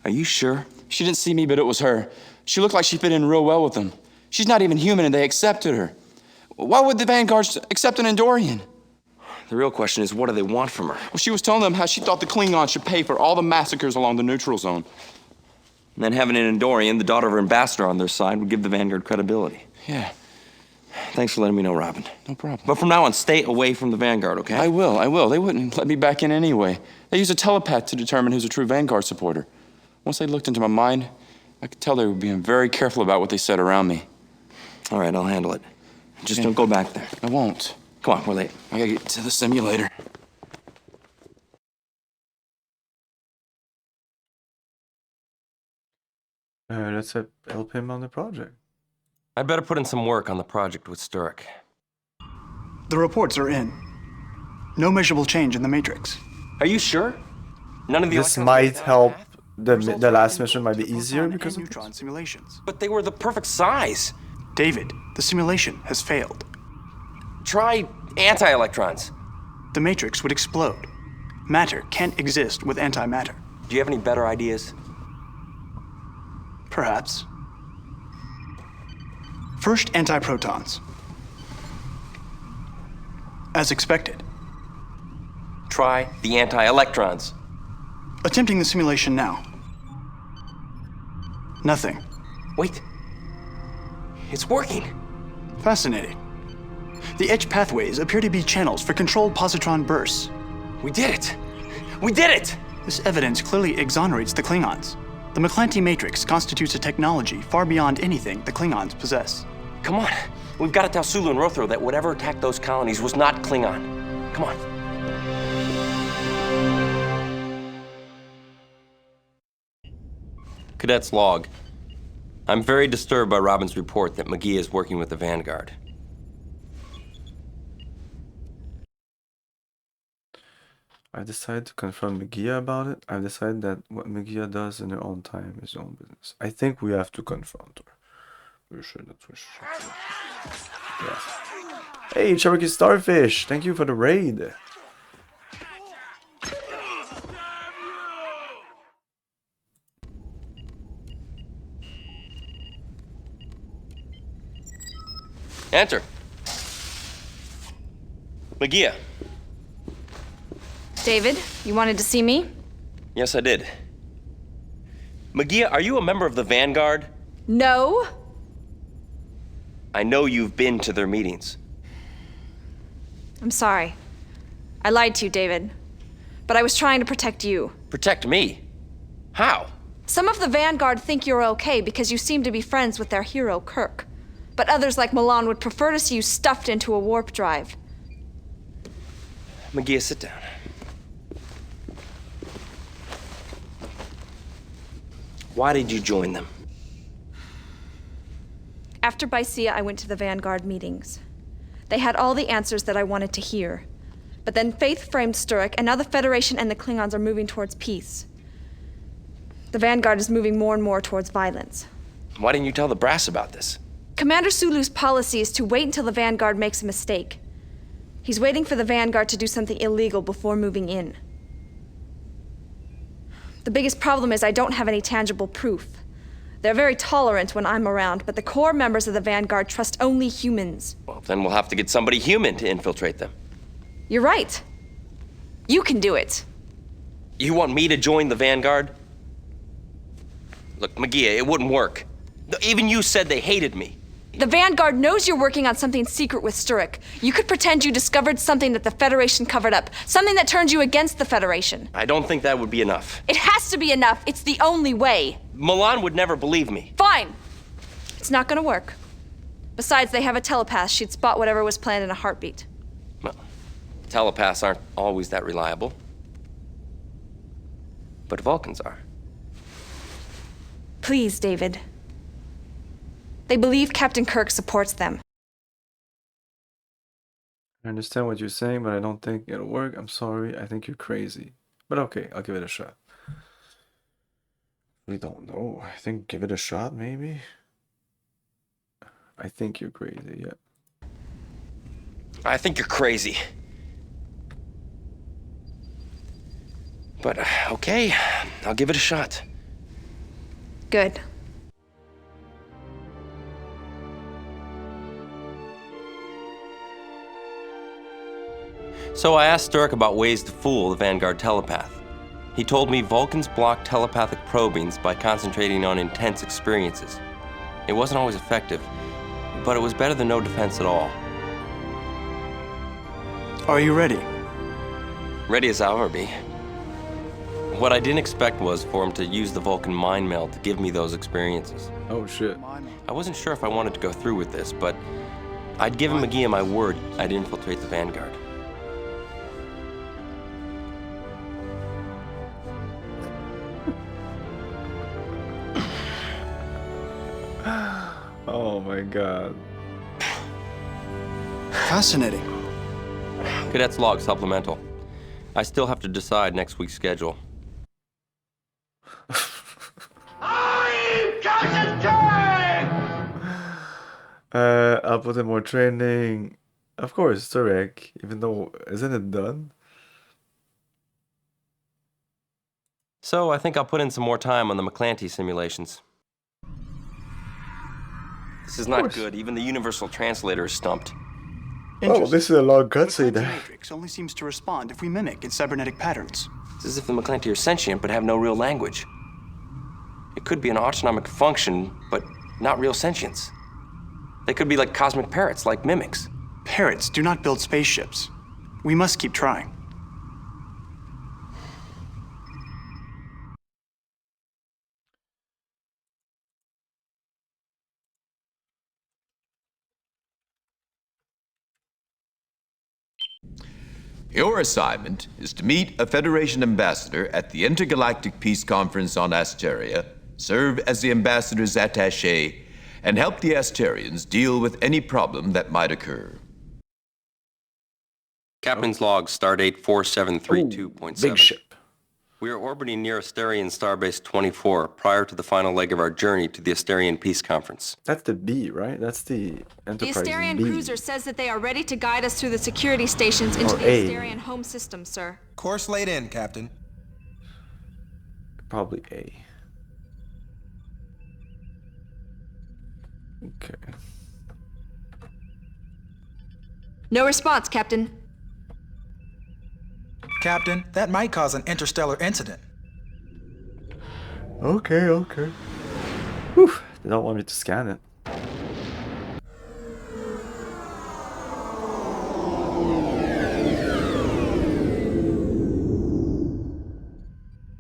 Are you sure? She didn't see me, but it was her. She looked like she fit in real well with them. She's not even human, and they accepted her. Why would the Vanguards accept an Andorian? The real question is, what do they want from her? Well, she was telling them how she thought the Klingons should pay for all the massacres along the neutral zone. And then having an Andorian, the daughter of her ambassador, on their side would give the Vanguard credibility. Yeah. Thanks for letting me know, Robin. No problem. But from now on, stay away from the Vanguard, okay? I will. They wouldn't let me back in anyway. They use a telepath to determine who's a true Vanguard supporter. Once they looked into my mind, I could tell they were being very careful about what they said around me. All right, I'll handle it. Just don't go back there. I won't. Come on, we're late. I gotta get to the simulator. Let's help him on the project. I better put in some work on the project with Sturek. The reports are in. No measurable change in the matrix. Are you sure? None of the This might help. The last mission might be easier because of neutron simulations. But they were the perfect size. David, the simulation has failed. Try anti-electrons. The matrix would explode. Matter can't exist with antimatter. Do you have any better ideas? Perhaps. First, antiprotons. As expected. Try the anti-electrons. Attempting the simulation now. Nothing. Wait. It's working. Fascinating. The edge pathways appear to be channels for controlled positron bursts. We did it! We did it! This evidence clearly exonerates the Klingons. The McClanty matrix constitutes a technology far beyond anything the Klingons possess. Come on. We've got to tell Sulu and Rothro that whatever attacked those colonies was not Klingon. Come on. Cadet's log. I'm very disturbed by Robin's report that McGee is working with the Vanguard. I decided to confront Magia about it. I've decided that what Magia does in her own time is her own business. I think we have to confront her. We should. Yes. Hey, Cherokee Starfish, thank you for the raid. Answer. Magia. David, you wanted to see me? Yes, I did. Magia, are you a member of the Vanguard? No. I know you've been to their meetings. I'm sorry. I lied to you, David. But I was trying to protect you. Protect me? How? Some of the Vanguard think you're okay because you seem to be friends with their hero, Kirk. But others like Milan would prefer to see you stuffed into a warp drive. Magia, sit down. Why did you join them? After Bicea, I went to the Vanguard meetings. They had all the answers that I wanted to hear. But then Faith framed Sturek, and now the Federation and the Klingons are moving towards peace. The Vanguard is moving more and more towards violence. Why didn't you tell the brass about this? Commander Sulu's policy is to wait until the Vanguard makes a mistake. He's waiting for the Vanguard to do something illegal before moving in. The biggest problem is I don't have any tangible proof. They're very tolerant when I'm around, but the core members of the Vanguard trust only humans. Well, then we'll have to get somebody human to infiltrate them. You're right. You can do it. You want me to join the Vanguard? Look, Magia, it wouldn't work. Even you said they hated me. The Vanguard knows you're working on something secret with Sturek. You could pretend you discovered something that the Federation covered up, something that turned you against the Federation. I don't think that would be enough. It has to be enough. It's the only way. Milan would never believe me. Fine. It's not gonna work. Besides, they have a telepath. She'd spot whatever was planned in a heartbeat. Well, telepaths aren't always that reliable. But Vulcans are. Please, David. They believe Captain Kirk supports them. I understand what you're saying, but I don't think it'll work. I'm sorry. I think you're crazy. But okay, I'll give it a shot. We don't know. I think give it a shot, maybe? I think you're crazy, yeah. I think you're crazy. But, okay, I'll give it a shot. Good. So I asked Sturek about ways to fool the Vanguard telepath. He told me Vulcans block telepathic probings by concentrating on intense experiences. It wasn't always effective, but it was better than no defense at all. Are you ready? Ready as I'll ever be. What I didn't expect was for him to use the Vulcan mind meld to give me those experiences. Oh shit. I wasn't sure if I wanted to go through with this, but I'd given Magia my word I'd infiltrate the Vanguard. Oh my god. Fascinating. Cadet's log supplemental. I still have to decide next week's schedule. I'll put in more training. Of course, Turek. Even though, isn't it done? So I think I'll put in some more time on the McClanty simulations. This is not good. Even the Universal Translator is stumped. Oh, this is a long cutscene. The Matrix only seems to respond if we mimic its cybernetic patterns. It's as if the McClanty are sentient but have no real language. It could be an autonomic function, but not real sentience. They could be like cosmic parrots, like mimics. Parrots do not build spaceships. We must keep trying. Your assignment is to meet a Federation ambassador at the Intergalactic Peace Conference on Asteria, serve as the ambassador's attaché, and help the Asterians deal with any problem that might occur. Captain's log, stardate 4732.7. Big ship. We are orbiting near Asterian Starbase 24 prior to the final leg of our journey to the Asterian Peace Conference. That's the B, right? That's the The Enterprise Asterian B. cruiser says that they are ready to guide us through the security stations into Or the A. Asterian home system, sir. Course laid in, Captain. Probably A. Okay. No response, Captain. Captain, that might cause an interstellar incident. Okay. Whew. They don't want me to scan it.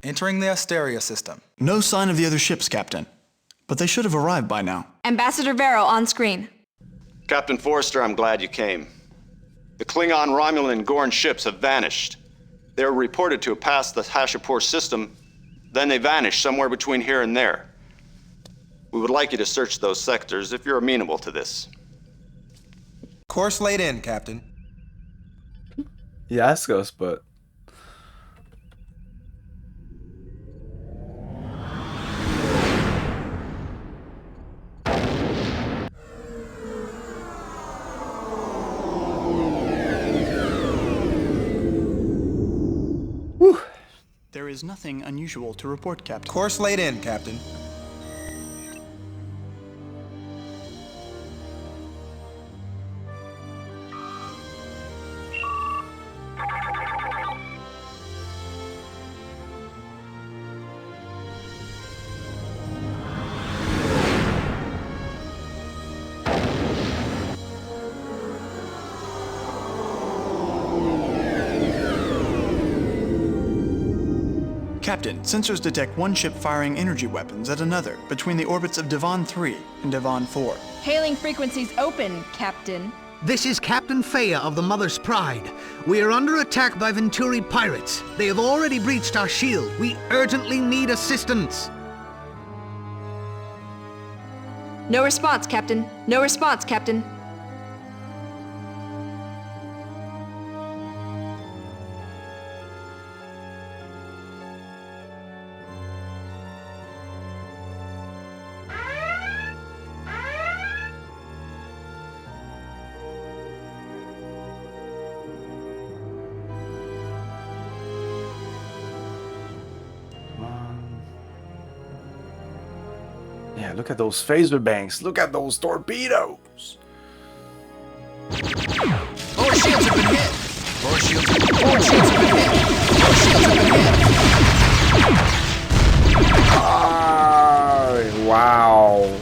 Entering the Asteria system. No sign of the other ships, Captain. But they should have arrived by now. Ambassador Vero on screen. Captain Forrester, I'm glad you came. The Klingon, Romulan, and Gorn ships have vanished. They were reported to have passed the Hashipur system, then they vanished somewhere between here and there. We would like you to search those sectors if you're amenable to this. Course laid in, Captain. He asked us, but... There is nothing unusual to report, Captain. Course laid in, Captain. Captain, sensors detect one ship firing energy weapons at another between the orbits of Devon 3 and Devon 4. Hailing frequencies open, Captain. This is Captain Feya of the Mother's Pride. We are under attack by Venturi pirates. They have already breached our shield. We urgently need assistance. No response, Captain. No response, Captain. Yeah, look at those phaser banks. Look at those torpedoes. Lower shields have been hit. Lower shields have been hit. Lower shields have been hit. Wow.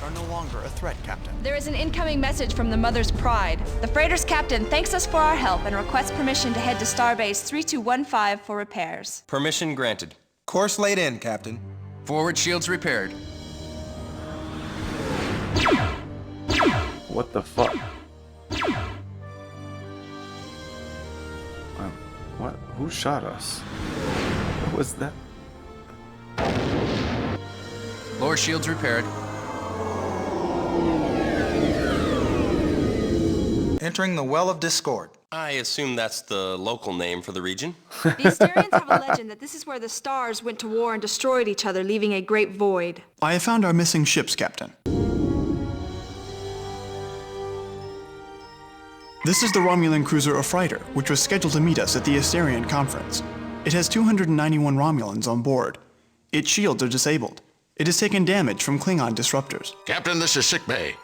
Are no longer a threat, Captain. There is an incoming message from the Mother's Pride. The freighter's captain thanks us for our help and requests permission to head to Starbase 3215 for repairs. Permission granted. Course laid in, Captain. Forward shields repaired. What the fuck? What? Who shot us? What was that? Lower shields repaired. Entering the Well of Discord. I assume that's the local name for the region. The Asterians have a legend that this is where the stars went to war and destroyed each other, leaving a great void. I have found our missing ships, Captain. This is the Romulan cruiser Affrighter, which was scheduled to meet us at the Asterian conference. It has 291 Romulans on board. Its shields are disabled. It has taken damage from Klingon disruptors. Captain, this is Sickbay.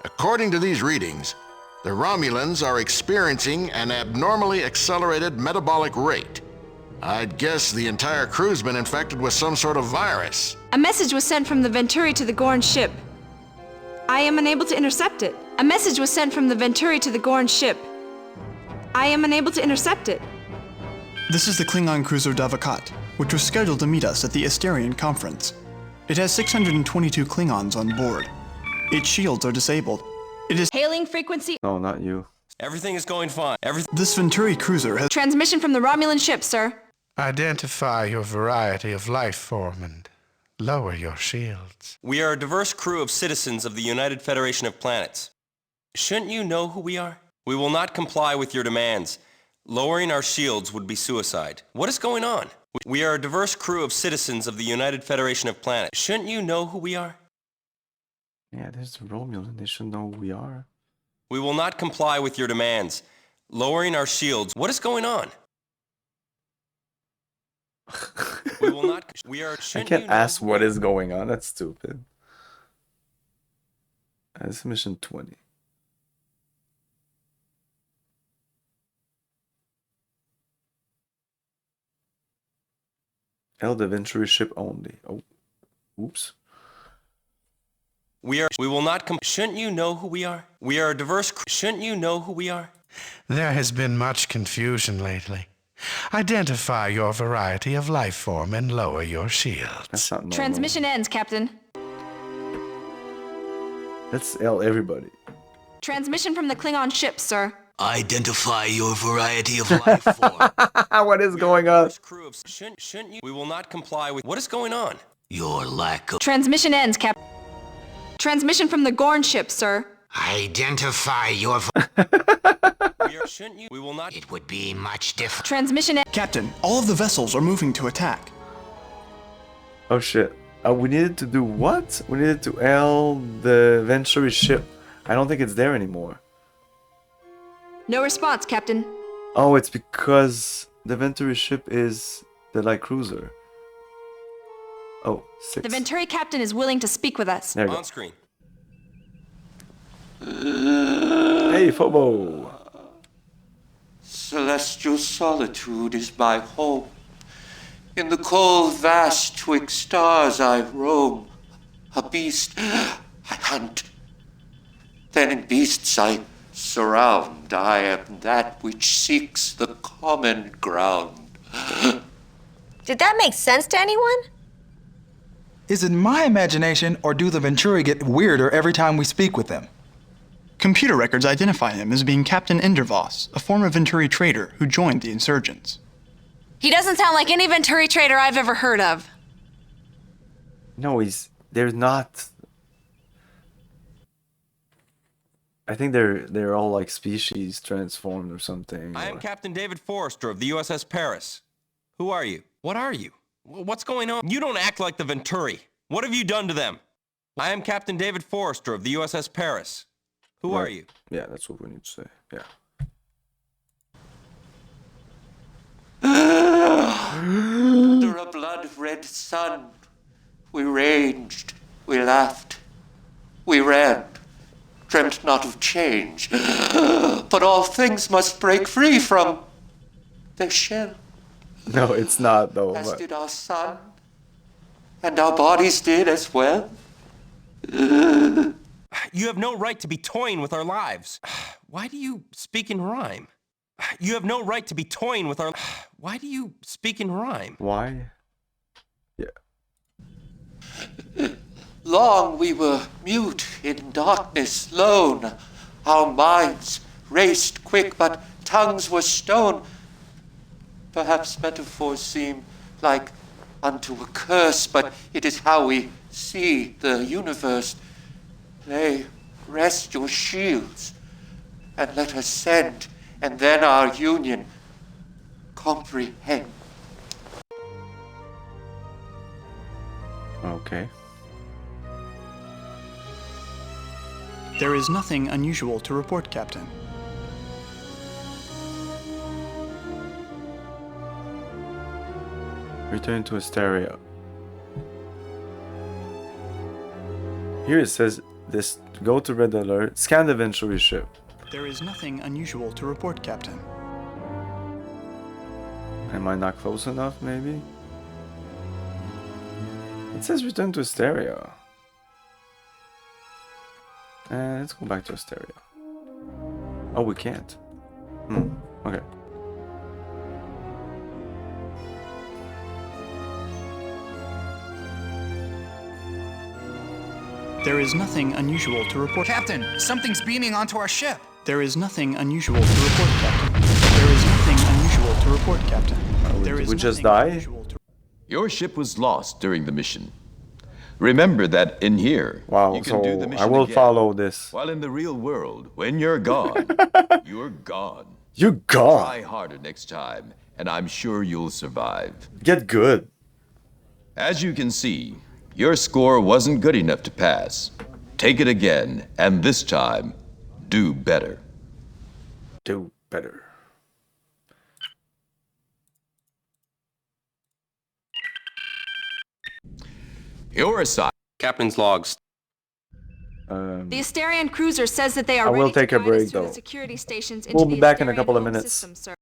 According to these readings, the Romulans are experiencing an abnormally accelerated metabolic rate. I'd guess the entire crew's been infected with some sort of virus. A message was sent from the Venturi to the Gorn ship. I am unable to intercept it. A message was sent from the Venturi to the Gorn ship. I am unable to intercept it. This is the Klingon cruiser Davakat, which was scheduled to meet us at the Asterian conference. It has 622 Klingons on board. Its shields are disabled. It is Hailing frequency. No, not you. Everything is going fine. This Venturi cruiser has Transmission from the Romulan ship, sir. Identify your variety of life form and lower your shields. We are a diverse crew of citizens of the United Federation of Planets. Shouldn't you know who we are? We will not comply with your demands. Lowering our shields would be suicide. What is going on? We are a diverse crew of citizens of the United Federation of Planets. Shouldn't you know who we are? Yeah, there's the Romulan. They should know who we are. We will not comply with your demands. Lowering our shields. What is going on? We will not. We are. I can't ask what is going on. That's stupid. That's mission 20. The Venturi ship only. Oh, oops. We will not shouldn't you know who we are? We are a diverse shouldn't you know who we are? There has been much confusion lately. Identify your variety of life form and lower your shields. That's not normal. Transmission ends, Captain. Let's L everybody. Transmission from the Klingon ship, sir. Identify your variety of life form. What is going on? Shouldn't you? We will not comply with. What is going on? Your lack of. Transmission ends, Captain. Transmission from the Gorn ship, sir. Identify your. Shouldn't you? We will not. It would be much different. Transmission ends. Captain, all of the vessels are moving to attack. Oh shit. We needed to do what? We needed to L the Venturi ship. I don't think it's there anymore. No response, Captain. Oh, it's because the Venturi ship is the light cruiser. Oh, 6. The Venturi captain is willing to speak with us. There you go. On screen. Hey, Phobo. Celestial solitude is my home. In the cold vast twixt stars I roam. A beast I hunt. Then in beasts I surround. I am that which seeks the common ground. Did that make sense to anyone? Is it my imagination, or do the Venturi get weirder every time we speak with them? Computer records identify him as being Captain Endervoss, a former Venturi trader who joined the insurgents. He doesn't sound like any Venturi trader I've ever heard of. No, they're not. I think they're all like species transformed or something. I am Captain David Forrester of the USS Paris. Who are you? What are you? What's going on? You don't act like the Venturi. What have you done to them? I am Captain David Forrester of the USS Paris. Who are you? Yeah, that's what we need to say. Yeah. Under a blood-red sun, we ranged, we laughed, we ran, dreamt not of change. But all things must break free from their shell. No, it's not though. As did our sun, and our bodies did as well. You have no right to be toying with our lives. Why do you speak in rhyme? You have no right to be toying with our... Why do you speak in rhyme? Why? Yeah. Long we were mute in darkness, lone. Our minds raced quick, but tongues were stone. Perhaps metaphors seem like unto a curse, but it is how we see the universe. Lay, rest your shields, and let us send, and then our union comprehend. Okay. There is nothing unusual to report, Captain. Return to Asteria. Here it says this: go to Red Alert, scan the Venturi ship. There is nothing unusual to report, Captain. Am I not close enough, maybe? It says return to Asteria. Let's go back to Asteria. Oh, we can't. Okay. There is nothing unusual to report. Captain, something's beaming onto our ship. There is nothing unusual to report, Captain. There is nothing unusual to report, Captain. We just die? Your ship was lost during the mission. Remember that in here, wow, you can do the mission I will again. follow this. While in the real world, when you're gone, you're gone. You're gone. Try harder next time and I'm sure you'll survive. Get good. As you can see, your score wasn't good enough to pass. Take it again, and this time, do better. Do better. Your assignment. Captain's logs. The Asterian cruiser says that they are I will ready to take a guide break, us through though. the security stations into We'll the be back in a Asterian couple of home minutes. system, sir.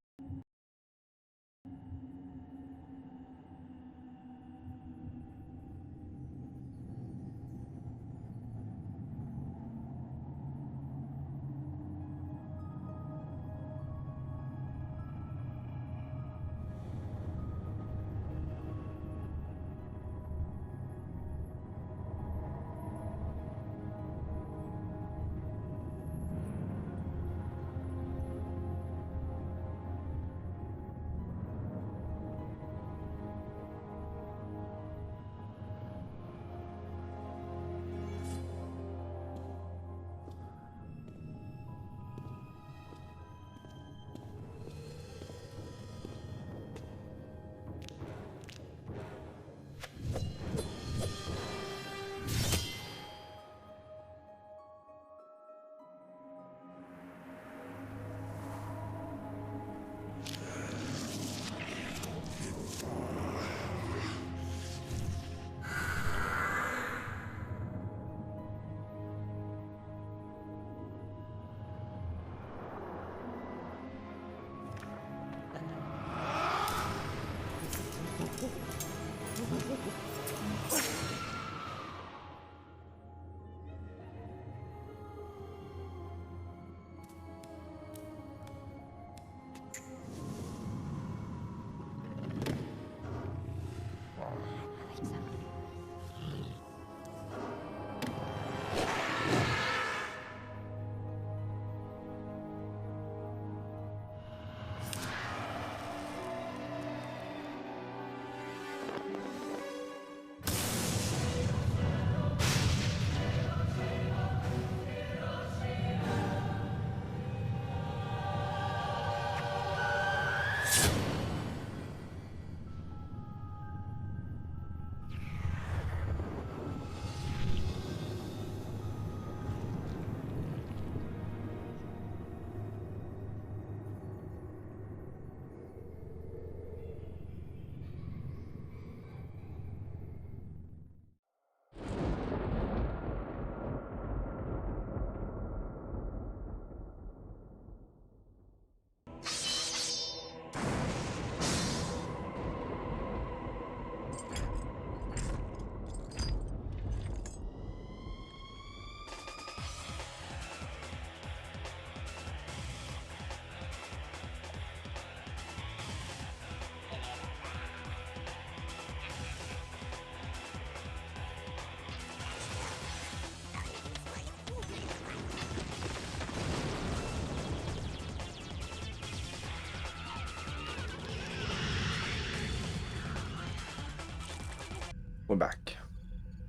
We're back.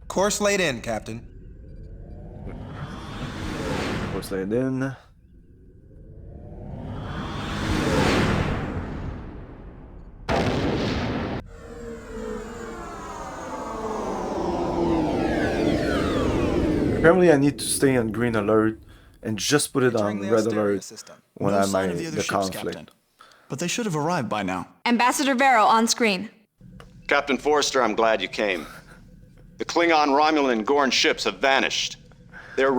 Course laid in, Captain. Course laid in. Apparently I need to stay on green alert and just put it on red alert when No I'm sign of the in other the ships, conflict. Captain. But they should have arrived by now. Ambassador Vero on screen. Captain Forrester, I'm glad you came. The Klingon, Romulan, and Gorn ships have vanished.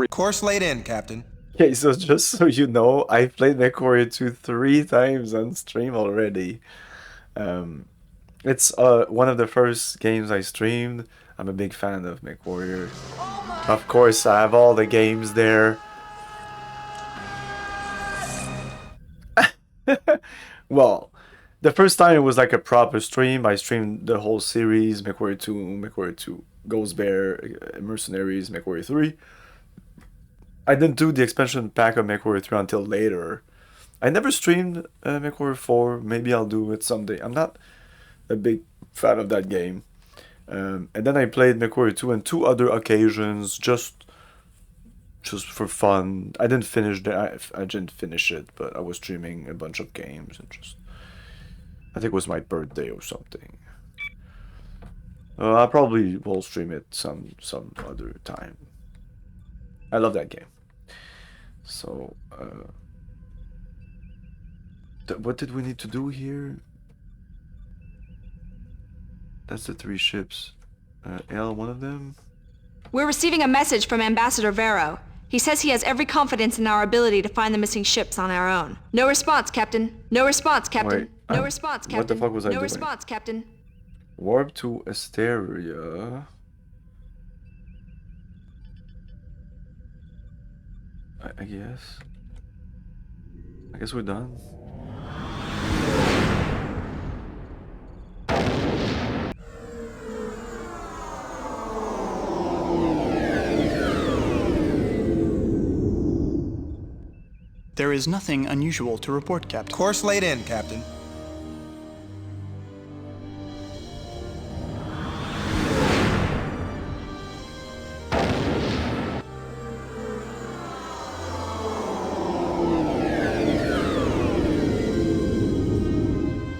Course laid in, Captain. Okay, so just so you know, I played MechWarrior 2 3 times on stream already. It's one of the first games I streamed. I'm a big fan of MechWarrior. Of course, I have all the games there. Well, the first time it was like a proper stream. I streamed the whole series, MechWarrior 2, MechWarrior 2 Ghost Bear, Mercenaries, MechWarrior 3. I didn't do the expansion pack of MechWarrior 3 until later. I never streamed MechWarrior 4. Maybe I'll do it someday. I'm not a big fan of that game. And then I played MechWarrior 2 on 2 other occasions, just for fun. I didn't finish I didn't finish it, but I was streaming a bunch of games and just I think it was my birthday or something. I probably will stream it some other time. I love that game. So, what did we need to do here? That's the 3 ships. L, one of them? We're receiving a message from Ambassador Vero. He says he has every confidence in our ability to find the missing ships on our own. No response, Captain. No response, Captain. Wait, no response, Captain. what the fuck was I no doing? response, Captain. Warp to Asteria. I guess. I guess we're done. There is nothing unusual to report, Captain. Course laid in, Captain.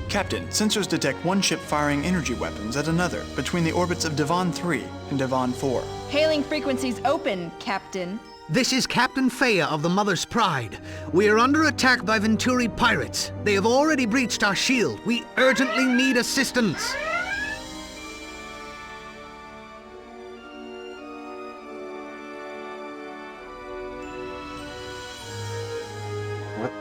Captain, sensors detect one ship firing energy weapons at another between the orbits of Devon 3 and Devon 4. Hailing frequencies open, Captain. This is Captain Faya of the Mother's Pride. We are under attack by Venturi pirates. They have already breached our shield. We urgently need assistance. What?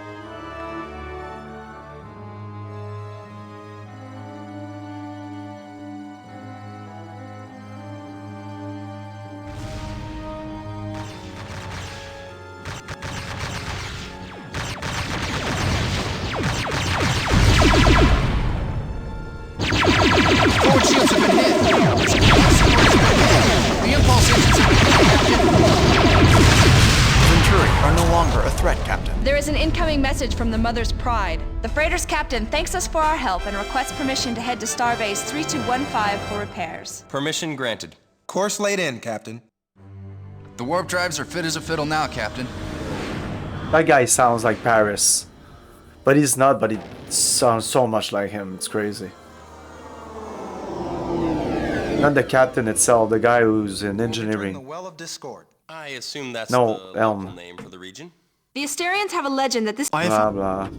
Forward shields have been hit. The impulse engines have been hit, Captain. Venturi are no longer a threat, Captain. There is an incoming message from the Mother's Pride. The freighter's captain thanks us for our help and requests permission to head to Starbase 3215 for repairs. Permission granted. Course laid in, Captain. The warp drives are fit as a fiddle now, Captain. That guy sounds like Paris. But he's not, but he sounds so much like him. It's crazy. Not the captain itself, the guy who's in engineering. The Well of Discord. I assume that's No, the Elm. local name for the region. The Asterians have a legend that this Blah blah.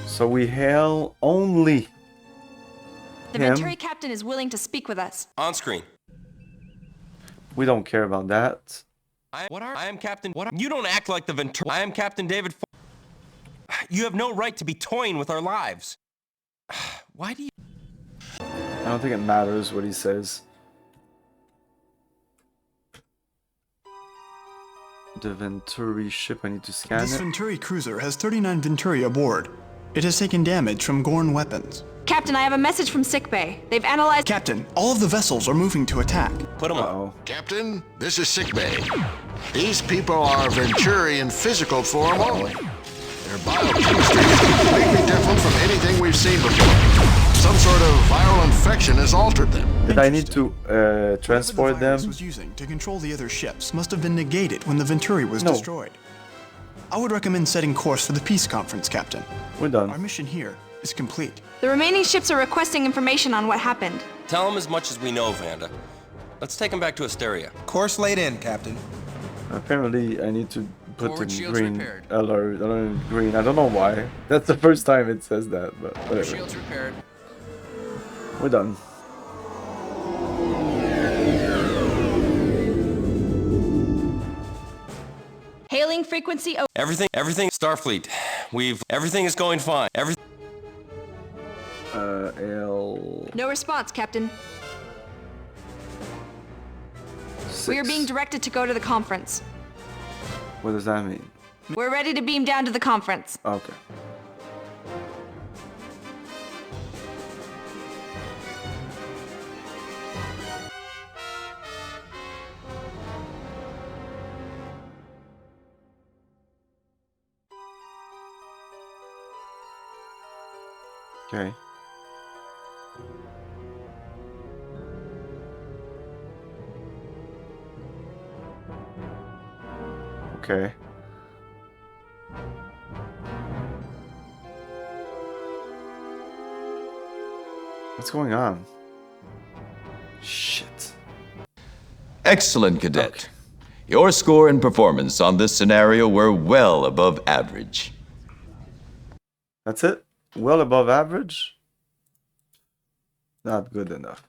So we hail only the him. Venturi captain is willing to speak with us. On screen. We don't care about that. I am Captain. You don't act like the Ventura. I am Captain David. You have no right to be toying with our lives. Why do you? I don't think it matters what he says. The Venturi ship, I need to scan This it. Venturi cruiser has 39 Venturi aboard. It has taken damage from Gorn weapons. Captain, I have a message from sickbay. They've analyzed. Captain, all of the vessels are moving to attack. Put them on. Captain, this is sickbay. These people are Venturi in physical form only. Their biochemistry is completely different from anything we've seen before. Some sort of viral infection has altered them. Did I need to transport Whatever the virus them? was using to control the other ships must have been negated when the Venturi was No. destroyed. I would recommend setting course for the peace conference, Captain. We're done. Our mission here is complete. The remaining ships are requesting information on what happened. Tell them as much as we know, Vanda. Let's take them back to Asteria. Course laid in, Captain. Apparently, I need to put Forward in shields green repaired. alert. Green. I don't know why. That's the first time it says that, but whatever. Shields repaired. We're done. Hailing frequency. Everything, Starfleet. Everything is going fine. L. No response, Captain. We are being directed to go to the conference. What does that mean? We're ready to beam down to the conference. Okay. Okay. Okay. What's going on? Shit. Excellent, Cadet. Your score and performance on this scenario were well above average. That's it? Well above average? Not good enough.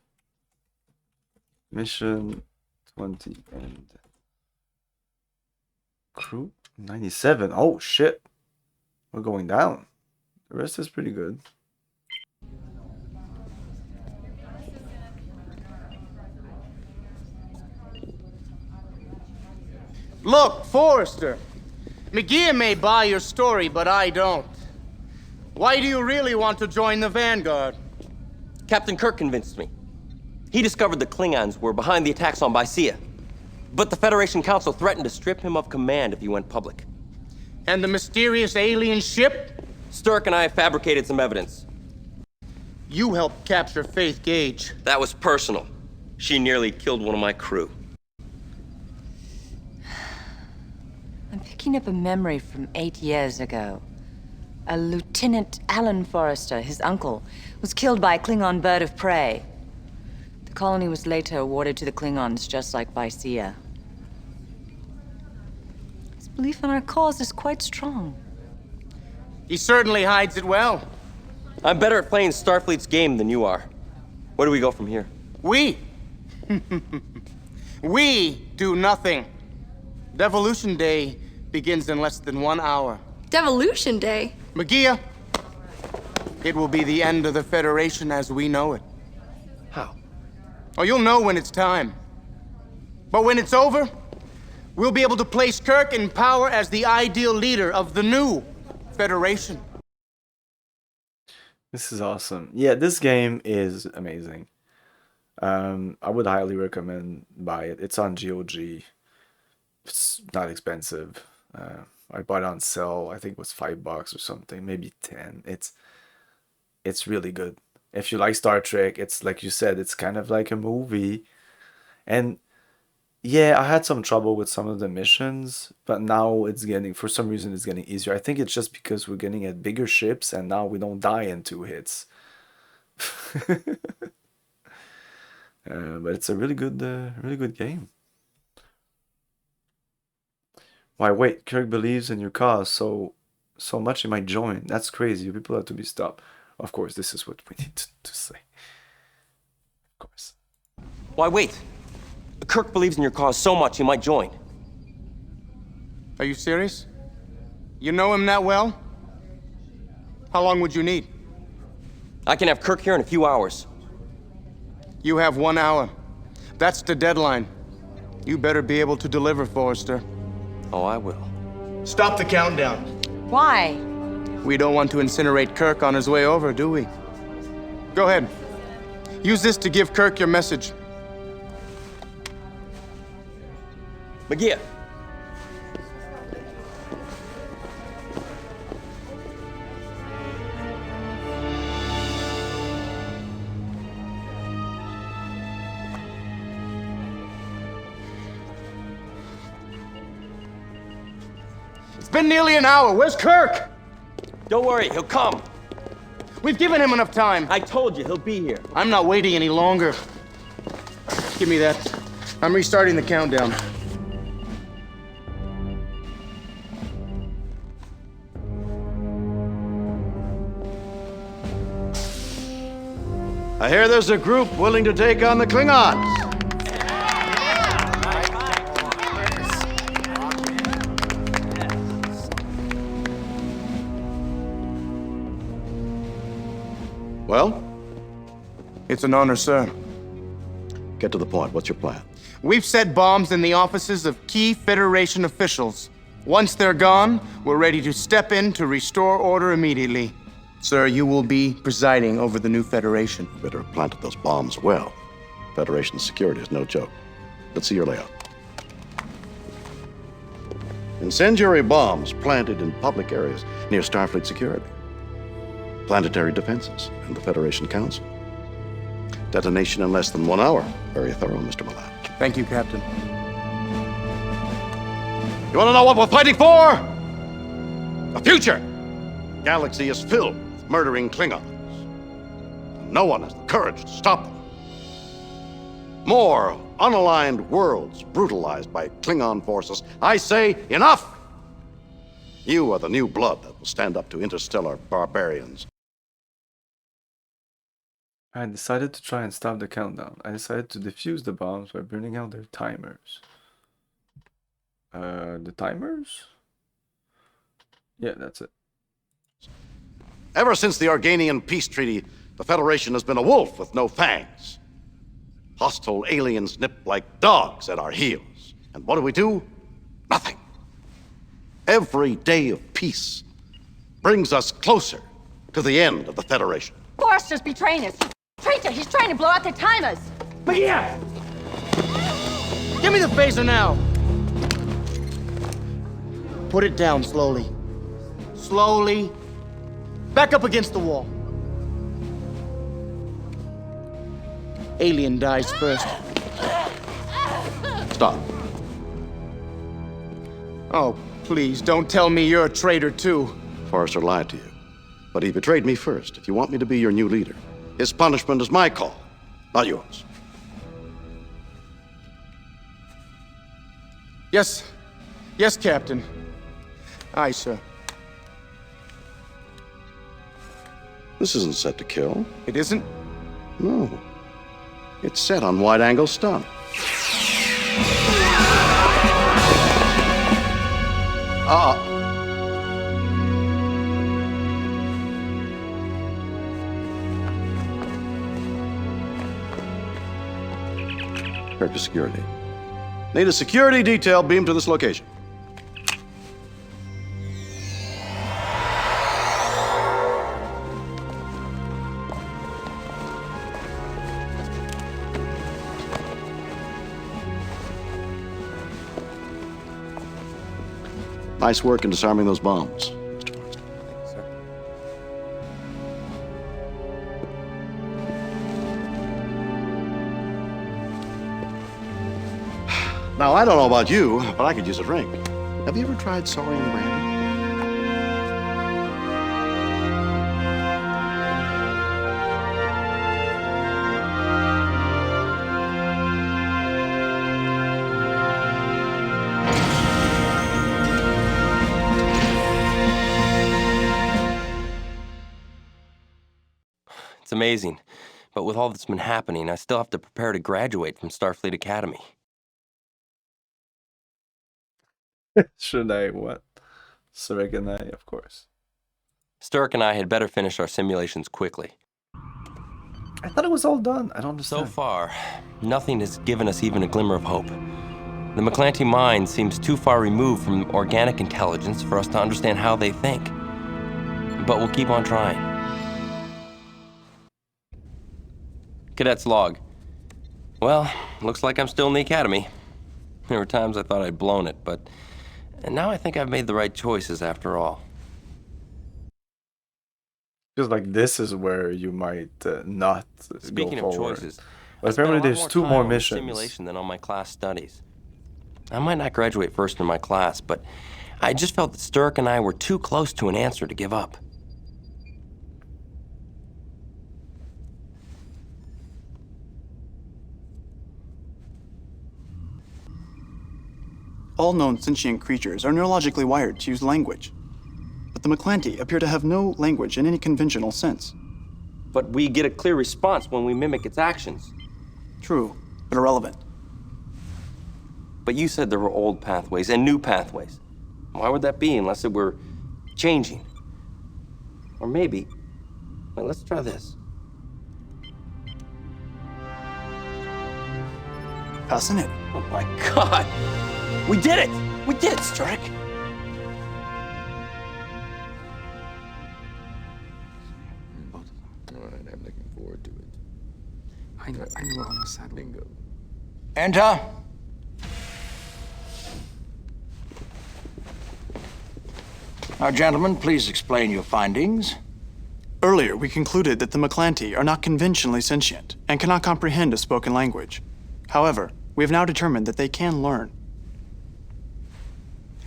Mission 20 and crew 97. Oh shit. We're going down. The rest is pretty good. Look, Forrester. McGee may buy your story, but I don't. Why do you really want to join the Vanguard? Captain Kirk convinced me. He discovered the Klingons were behind the attacks on Bysea. But the Federation Council threatened to strip him of command if he went public. And the mysterious alien ship? Sturrock and I fabricated some evidence. You helped capture Faith Gage. That was personal. She nearly killed one of my crew. I'm picking up a memory from 8 years ago. A Lieutenant Alan Forrester, his uncle, was killed by a Klingon bird of prey. The colony was later awarded to the Klingons, just like Bysea. His belief in our cause is quite strong. He certainly hides it well. I'm better at playing Starfleet's game than you are. Where do we go from here? We do nothing. Devolution Day begins in less than 1 hour. Devolution Day? Magia, it will be the end of the Federation as we know it. How? Oh, you'll know when it's time. But when it's over, we'll be able to place Kirk in power as the ideal leader of the new Federation. This is awesome. Yeah, this game is amazing. I would highly recommend buy it. It's on GOG. It's not expensive. I bought it on sale. I think it was $5 or something, maybe 10. It's really good. If you like Star Trek, it's like you said, it's kind of like a movie. And yeah, I had some trouble with some of the missions, but now it's getting, for some reason, it's getting easier. I think it's just because we're getting at bigger ships, and now we don't die in 2 hits. But it's a really good game. Why, wait, Kirk believes in your cause so much he might join. That's crazy. You people have to be stopped. Of course, this is what we need to say. Of course. Why, wait. Kirk believes in your cause so much he might join. Are you serious? You know him that well? How long would you need? I can have Kirk here in a few hours. You have 1 hour. That's the deadline. You better be able to deliver, Forrester. Oh, I will. Stop the countdown. Why? We don't want to incinerate Kirk on his way over, do we? Go ahead. Use this to give Kirk your message. Magia. It's been nearly an hour. Where's Kirk? Don't worry, he'll come. We've given him enough time. I told you, he'll be here. I'm not waiting any longer. Give me that. I'm restarting the countdown. I hear there's a group willing to take on the Klingons. Well? It's an honor, sir. Get to the point. What's your plan? We've set bombs in the offices of key Federation officials. Once they're gone, we're ready to step in to restore order immediately. Sir, you will be presiding over the new Federation. You better have planted those bombs well. Federation security is no joke. Let's see your layout. Incendiary bombs planted in public areas near Starfleet security. Planetary defenses and the Federation Council. Detonation in less than 1 hour. Very thorough, Mr. Malat. Thank you, Captain. You want to know what we're fighting for? A future! Galaxy is filled with murdering Klingons. no one has the courage to stop them. More unaligned worlds brutalized by Klingon forces. I say, enough! You are the new blood that will stand up to interstellar barbarians. I decided to try and stop the countdown. I decided to defuse the bombs by burning out their timers. The timers? Yeah, that's it. Ever since the Organian peace treaty, the Federation has been a wolf with no fangs. Hostile aliens nip like dogs at our heels. And what do? Nothing. Every day of peace brings us closer to the end of the Federation. Forrester's betraying us. Traitor, he's trying to blow out the timers. McGee! Give me the phaser now. Put it down slowly. Slowly. Back up against the wall. Alien dies first. Stop. Oh, please, don't tell me you're a traitor, too. Forrester lied to you. But he betrayed me first. If you want me to be your new leader, his punishment is my call, not yours. Yes. Yes, Captain. Aye, sir. This isn't set to kill. It isn't? No. It's set on wide-angle stun. Report to security. Need a security detail beamed to this location. Nice work in disarming those bombs, Mr. Forrester. Thank you, sir. Now, I don't know about you, but I could use a drink. Have you ever tried saurian brandy? It's amazing, but with all that's been happening, I still have to prepare to graduate from Starfleet Academy. Should I what? Sarek and I, of course. Sturrock and I had better finish our simulations quickly. I thought it was all done. I don't understand. So far, nothing has given us even a glimmer of hope. The McClanty mind seems too far removed from organic intelligence for us to understand how they think. But we'll keep on trying. Cadet's log. Well, looks like I'm still in the academy. There were times I thought I'd blown it, but now I think I've made the right choices after all. Feels like this is where you might not Speaking go of forward. choices, But I spent a apparently lot there's two time more on the missions. simulation than on my class studies. I might not graduate first in my class, but I just felt that Sturrock and I were too close to an answer to give up. All known sentient creatures are neurologically wired to use language. But the McClanty appear to have no language in any conventional sense. But we get a clear response when we mimic its actions. True, but irrelevant. But you said there were old pathways and new pathways. Why would that be unless it were changing? Or maybe, wait, let's try this. Fascinating. Oh my God! We did it! We did it, Sturrock! Alright, I'm looking forward to it. I know almost that lingo. Enter. Now, gentlemen, please explain your findings. Earlier, we concluded that the McClanty are not conventionally sentient and cannot comprehend a spoken language. However, we have now determined that they can learn.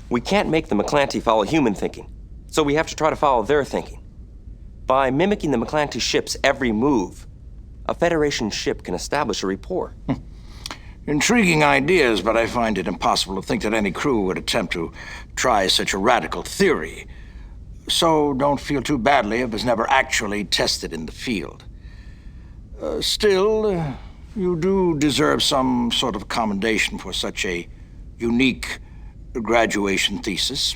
We can't make the McClanty follow human thinking, so we have to try to follow their thinking. By mimicking the McClanty ship's every move, a Federation ship can establish a rapport. Intriguing ideas, but I find it impossible to think that any crew would attempt to try such a radical theory. So don't feel too badly if it's never actually tested in the field. Still, you do deserve some sort of commendation for such a unique graduation thesis.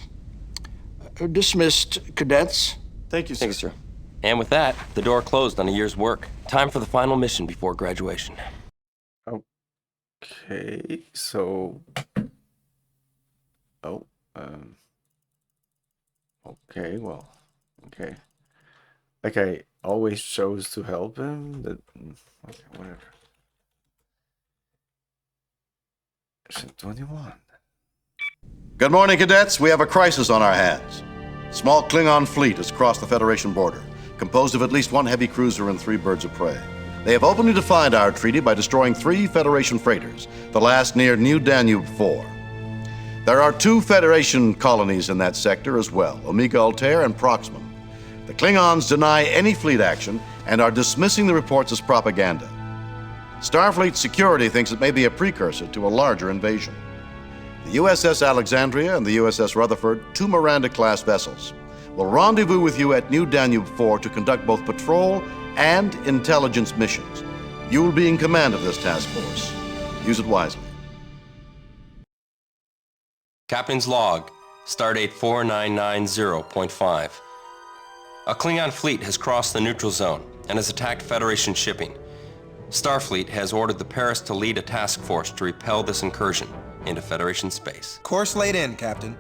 Dismissed, cadets. Thank you, sir. Thanks, sir. And with that, the door closed on a year's work. Time for the final mission before graduation. Okay, so... Oh, okay, well, okay. Like I always chose to help him, that... Okay, whatever. Mission 21. Good morning, cadets. We have a crisis on our hands. A small Klingon fleet has crossed the Federation border, composed of at least one heavy cruiser and 3 birds of prey. They have openly defied our treaty by destroying 3 Federation freighters, the last near New Danube 4. There are 2 Federation colonies in that sector as well, Omega Altair and Proxima. The Klingons deny any fleet action and are dismissing the reports as propaganda. Starfleet security thinks it may be a precursor to a larger invasion. The USS Alexandria and the USS Rutherford, 2 Miranda-class vessels, will rendezvous with you at New Danube 4 to conduct both patrol and intelligence missions. You will be in command of this task force. Use it wisely. Captain's log, stardate 4990.5. A Klingon fleet has crossed the neutral zone and has attacked Federation shipping. Starfleet has ordered the Paris to lead a task force to repel this incursion into Federation space. Course laid in, Captain.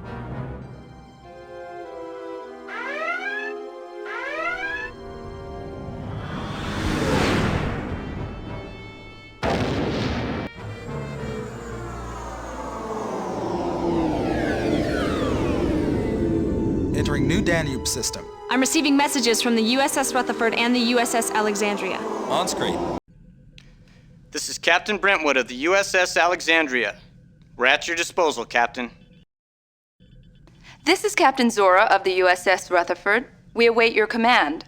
Entering New Danube system. I'm receiving messages from the USS Rutherford and the USS Alexandria. On screen. This is Captain Brentwood of the USS Alexandria. We're at your disposal, Captain. This is Captain Zora of the USS Rutherford. We await your command.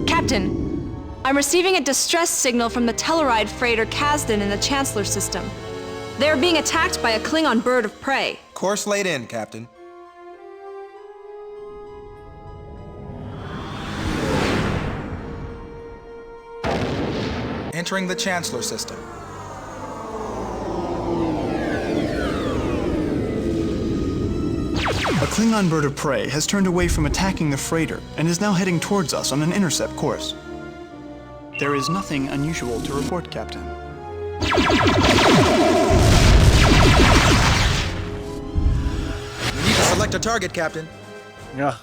Captain, I'm receiving a distress signal from the Telluride freighter Kasdan in the Chancellor system. They are being attacked by a Klingon bird of prey. Course laid in, Captain. Entering the Chancellor system. A Klingon bird of prey has turned away from attacking the freighter and is now heading towards us on an intercept course. There is nothing unusual to report, Captain. We need to select a target, Captain. Yeah.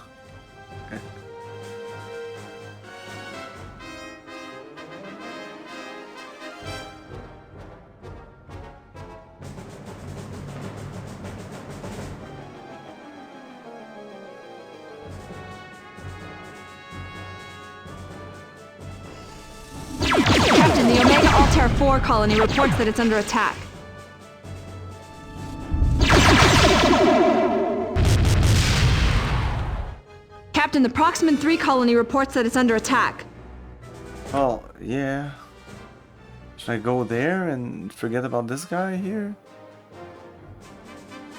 Captain, the Omega Altair 4 colony reports that it's under attack. Captain, the Proxima 3 colony reports that it's under attack. Well, yeah. Should I go there and forget about this guy here?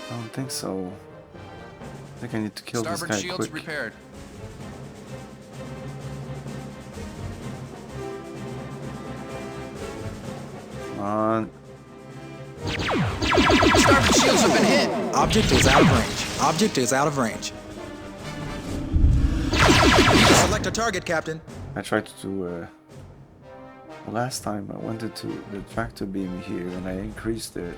I don't think so. I think I need to kill this Starboard guy shields quick. repaired. Come on. Starboard shields have been hit. Object is out of range. Object is out of range. We need to select a target, Captain. I tried to last time I wanted to the tractor beam here and I increased it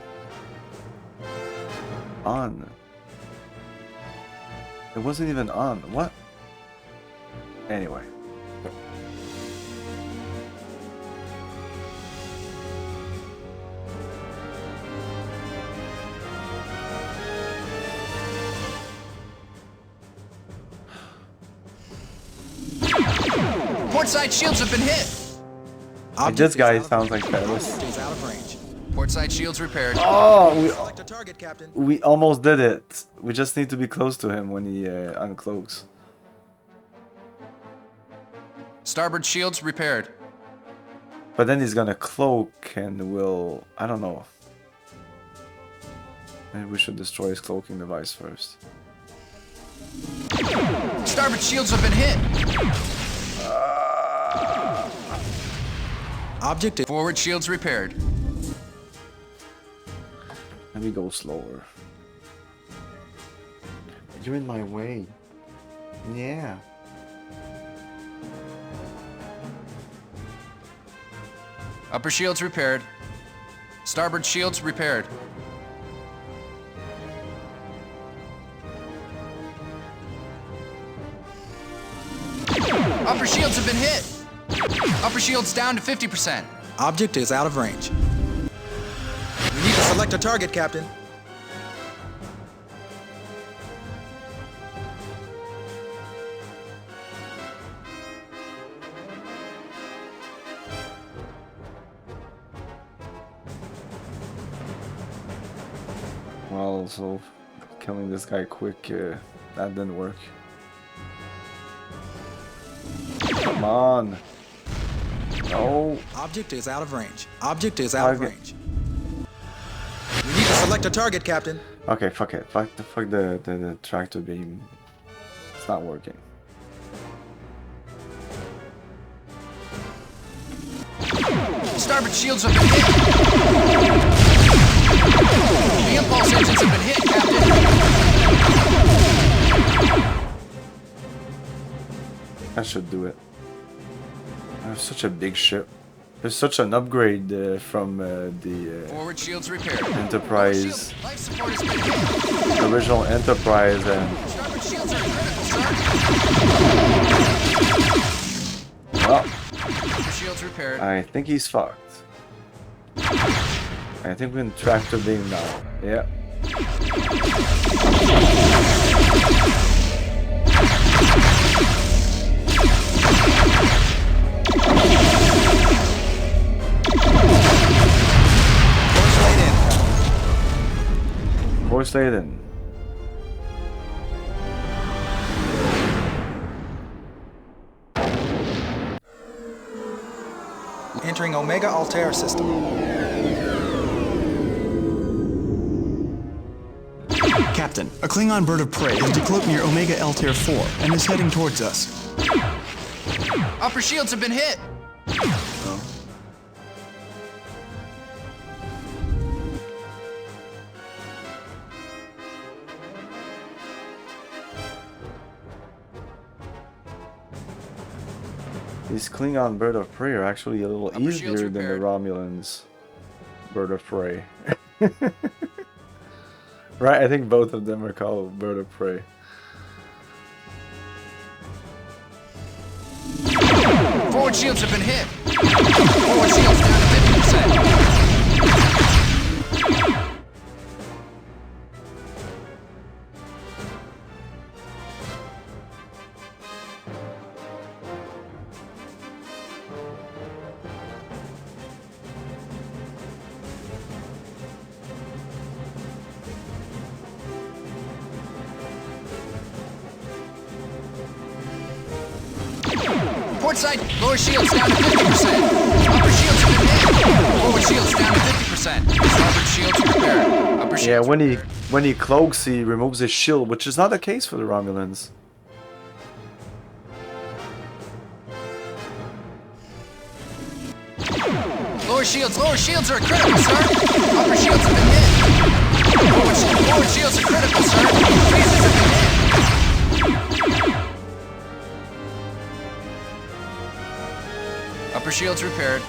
on. It wasn't even on. What? Anyway. Portside shields have been hit. Like, this guy sounds like Paris. Portside shields repaired. Oh, we almost did it. We just need to be close to him when he uncloaks. Starboard shields repaired. But then he's gonna cloak and will... I don't know. Maybe we should destroy his cloaking device first. Starboard shields have been hit. Object. Forward shields repaired. Let me go slower. You're in my way. Yeah. Upper shields repaired. Starboard shields repaired. Upper shields have been hit. Upper shields down to 50%. Object is out of range. We need to select a target, Captain. Well, so killing this guy quick, that didn't work. Come on. No. Object is out of range. Object is out of range. We need to select a target, Captain. Okay, fuck it. Fuck the tractor beam. It's not working. Starboard shields have been hit. The impulse engines have been hit, Captain. That should do it. That's such a big ship. There's such an upgrade from the Forward shields repaired. Enterprise, Life support has been hit. the original Enterprise, and Starboard shields are critical, sir. well, Upper shields repaired. I think he's fucked. I think we can tractor beam now. Yeah. Course laid in. Entering Omega Altair system. Captain, a Klingon bird of prey is decloaked near Omega Altair 4 and is heading towards us. Upper shields have been hit. These Klingon bird of prey are actually a little easier than the Romulans bird of prey. Right, I think both of them are called bird of prey. Forward shields have been hit. Forward shields down to 50%. Port side, lower shields down to 50%. Upper shields have been hit. Forward shields down to 50%. Starboard shields repaired. Upper shields Yeah, when he cloaks, he removes his shield, which is not the case for the Romulans. Lower shields are critical, sir. Upper shields have been hit. Forward shields are critical, sir. Phases have been hit. Upper shields repaired.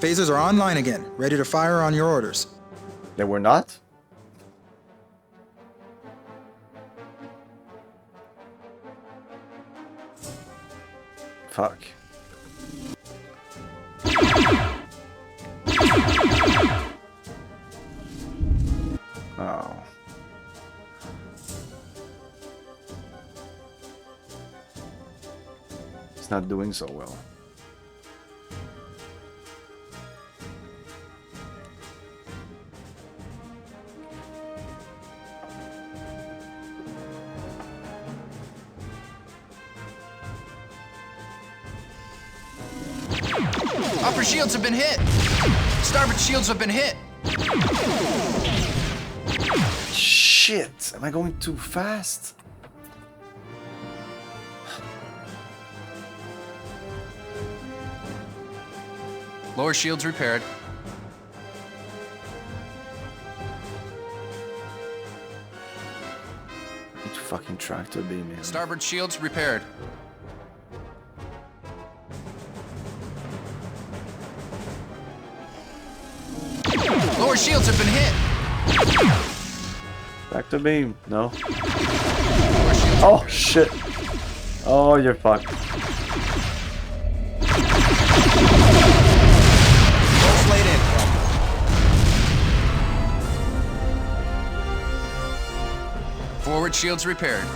Phasers are online again, ready to fire on your orders. They were not? Fuck. Oh. It's not doing so well. Upper shields have been hit. Starboard shields have been hit. Shit! Am I going too fast? Lower shields repaired. It's fucking tractor beam, man. Starboard shields repaired. Lower shields have been hit. Tractor beam, no. Oh shit! Oh, you're fucked. Forward shields repaired.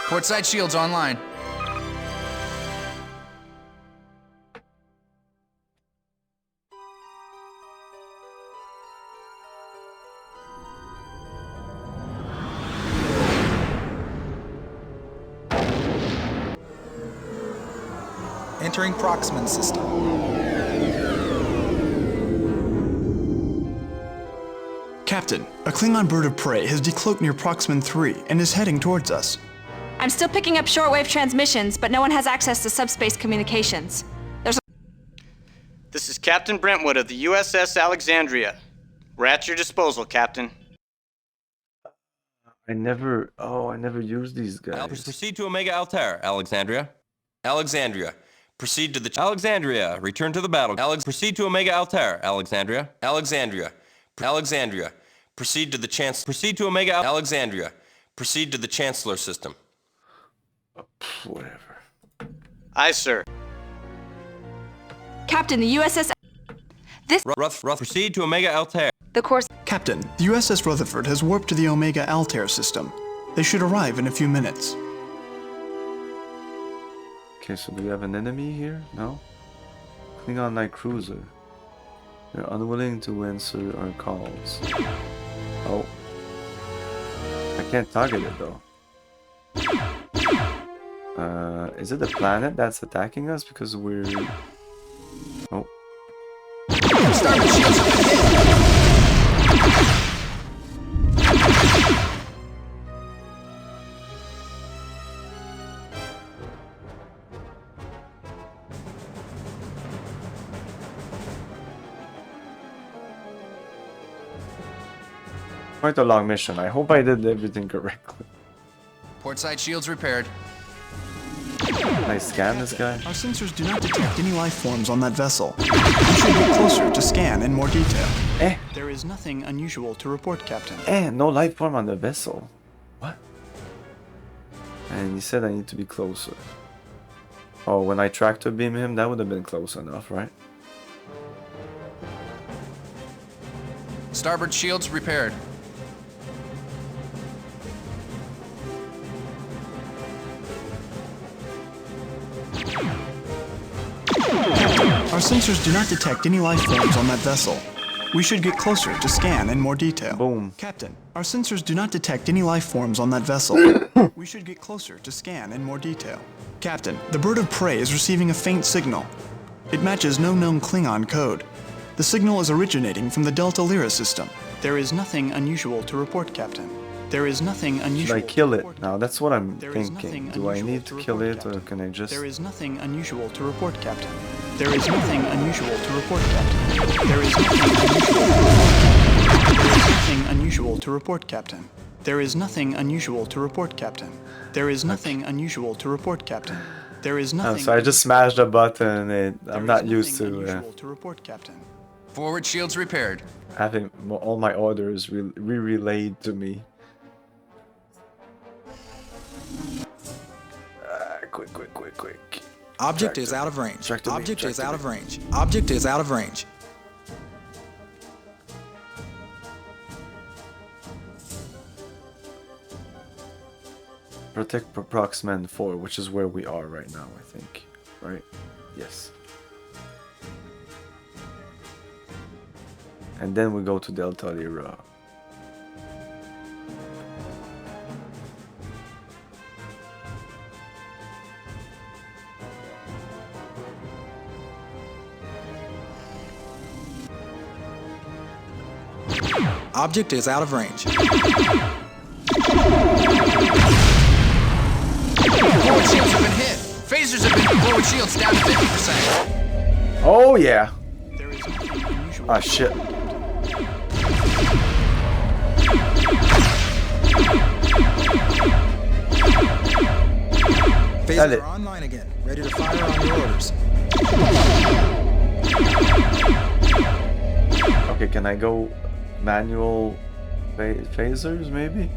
Port side shields online. Entering Proxman system. Captain, a Klingon bird of prey has decloaked near Proxman 3 and is heading towards us. I'm still picking up shortwave transmissions, but no one has access to subspace communications. This is Captain Brentwood of the USS Alexandria. We're at your disposal, Captain. I never used these guys. Proceed to Omega Altair, Alexandria. Alexandria. Proceed to the Alexandria. Return to the battle. Proceed to Omega Altair, Alexandria. Alexandria. Alexandria. Proceed to the Proceed to Omega Alexandria. Proceed to the Chancellor system. Whatever. Aye, sir. Captain, the USS... Proceed to Omega Altair. The course... Captain, the USS Rutherford has warped to the Omega Altair system. They should arrive in a few minutes. Okay, so do we have an enemy here? No? Klingon light cruiser. They're unwilling to answer our calls. Oh. I can't target it though. Is it the planet that's attacking us because we're... Oh. Starboard shields have been hit. Quite a long mission. I hope I did everything correctly. Port side shields repaired. Can I scan this guy? Our sensors do not detect any life forms on that vessel. We should get closer to scan in more detail. There is nothing unusual to report, Captain. No life form on the vessel. What? And he said I need to be closer. Oh, when I tractor beam him, that would have been close enough, right? Starboard shields repaired. Our sensors do not detect any life forms on that vessel. We should get closer to scan in more detail. Boom. Captain, our sensors do not detect any life forms on that vessel. We should get closer to scan in more detail. Captain, the bird of prey is receiving a faint signal. It matches no known Klingon code. The signal is originating from the Delta Lyra system. There is nothing unusual to report, Captain. There is nothing unusual. Should I kill it? Now that's what I'm thinking. Do I need to kill it or can I just... There is nothing unusual to report, Captain. There is nothing unusual to report, Captain. There is nothing unusual to report, Captain. There is nothing unusual to report, Captain. There is nothing unusual to report, Captain. There is nothing. So I just smashed a button. I'm not used to report, Captain. Forward shields repaired. Having all my orders relayed to me. Quick. Object is out of range. Object is out of range. Object is out of range. Protect Proxman 4, which is where we are right now, I think. Right? Yes. And then we go to Delta Lyra. Object is out of range. Forward shields have been hit. Phasers have been forward shields down to 50%. Oh yeah. Ah shit. Phasers are online again, ready to fire on your orders. Okay, can I go manual phasers maybe?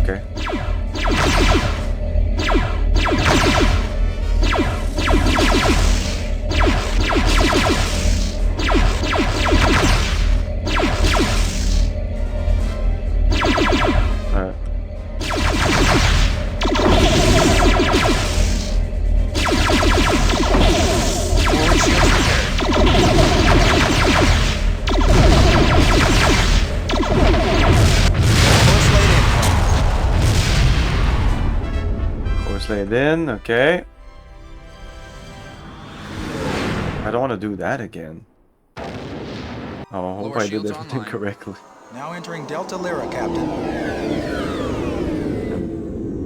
Okay. Laid in, okay. I don't want to do that again. Oh, I hope I did everything correctly. Now entering Delta Lyra, Captain.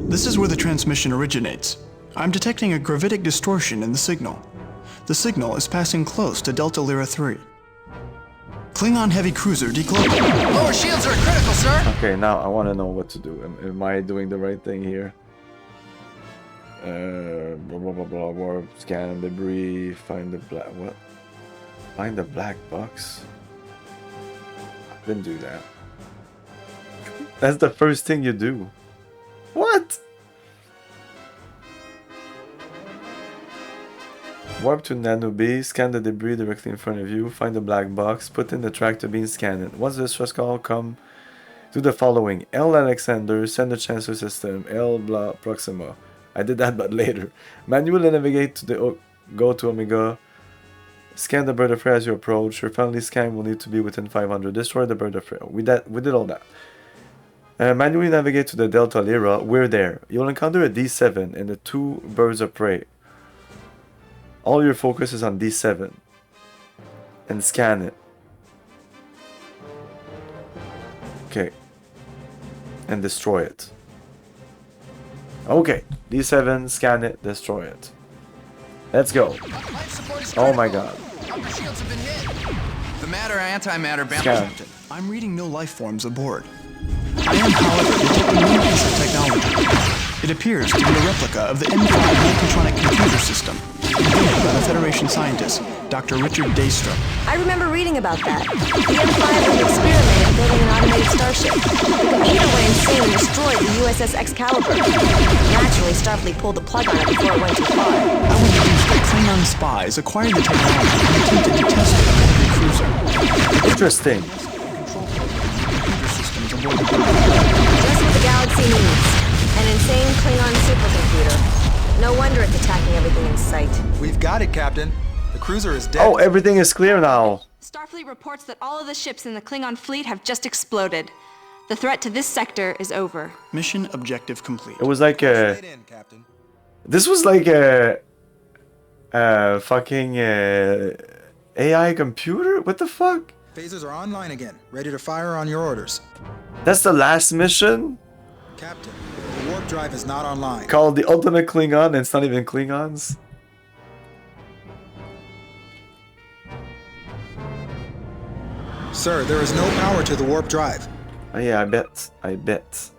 This is where the transmission originates. I'm detecting a gravitic distortion in the signal. The signal is passing close to Delta Lyra 3. Klingon heavy cruiser decloaked. Lower shields are critical, sir. Okay, now I want to know what to do. Am I doing the right thing here? Blah blah blah blah. Warp, scan debris, find the black. What? Find the black box. I didn't do that. That's the first thing you do. What? Warp to Nano B, scan the debris directly in front of you, find the black box, put in the tractor beam, scan it. Once the distress call come, do the following. L Alexander, send the transfer system, L blah Proxima. I did that, but later. Manually navigate to the go to Omega. Scan the bird of prey as you approach. Your friendly scan will need to be within 500. Destroy the bird of prey. We did all that. Manually navigate to the Delta Lyra. We're there. You'll encounter a D7 and the 2 birds of prey. All your focus is on D7. And scan it. Okay. And destroy it. Okay, D7, scan it, destroy it. Let's go. Oh my god. The matter antimatter balance. I'm reading no life forms aboard. I am, however, detecting one piece of technology. It appears to be a replica of the M5 mechatronic computer system, invented by the Federation scientist, Dr. Richard Daystrom. I remember reading about that. The M5 was an experiment in building an automated starship. The computer went insane and destroyed the USS Excalibur. Naturally, Starfleet pulled the plug on it before it went too far. I would deduce that Klingon spies acquired the technology and attempted to test it on the heavy cruiser. Interesting. Just what the galaxy needs. An insane Klingon supercomputer. No wonder it's attacking everything in sight. We've got it, Captain. The cruiser is dead. Oh, everything is clear now. Starfleet reports that all of the ships in the Klingon fleet have just exploded. The threat to this sector is over. Mission objective complete. It was like a... This was like a fucking AI computer? What the fuck? Phasers are online again, ready to fire on your orders. That's the last mission? Captain, the warp drive is not online. Called the Ultimate Klingon, and it's not even Klingons? Sir, there is no power to the warp drive. Oh yeah, I bet. I bet.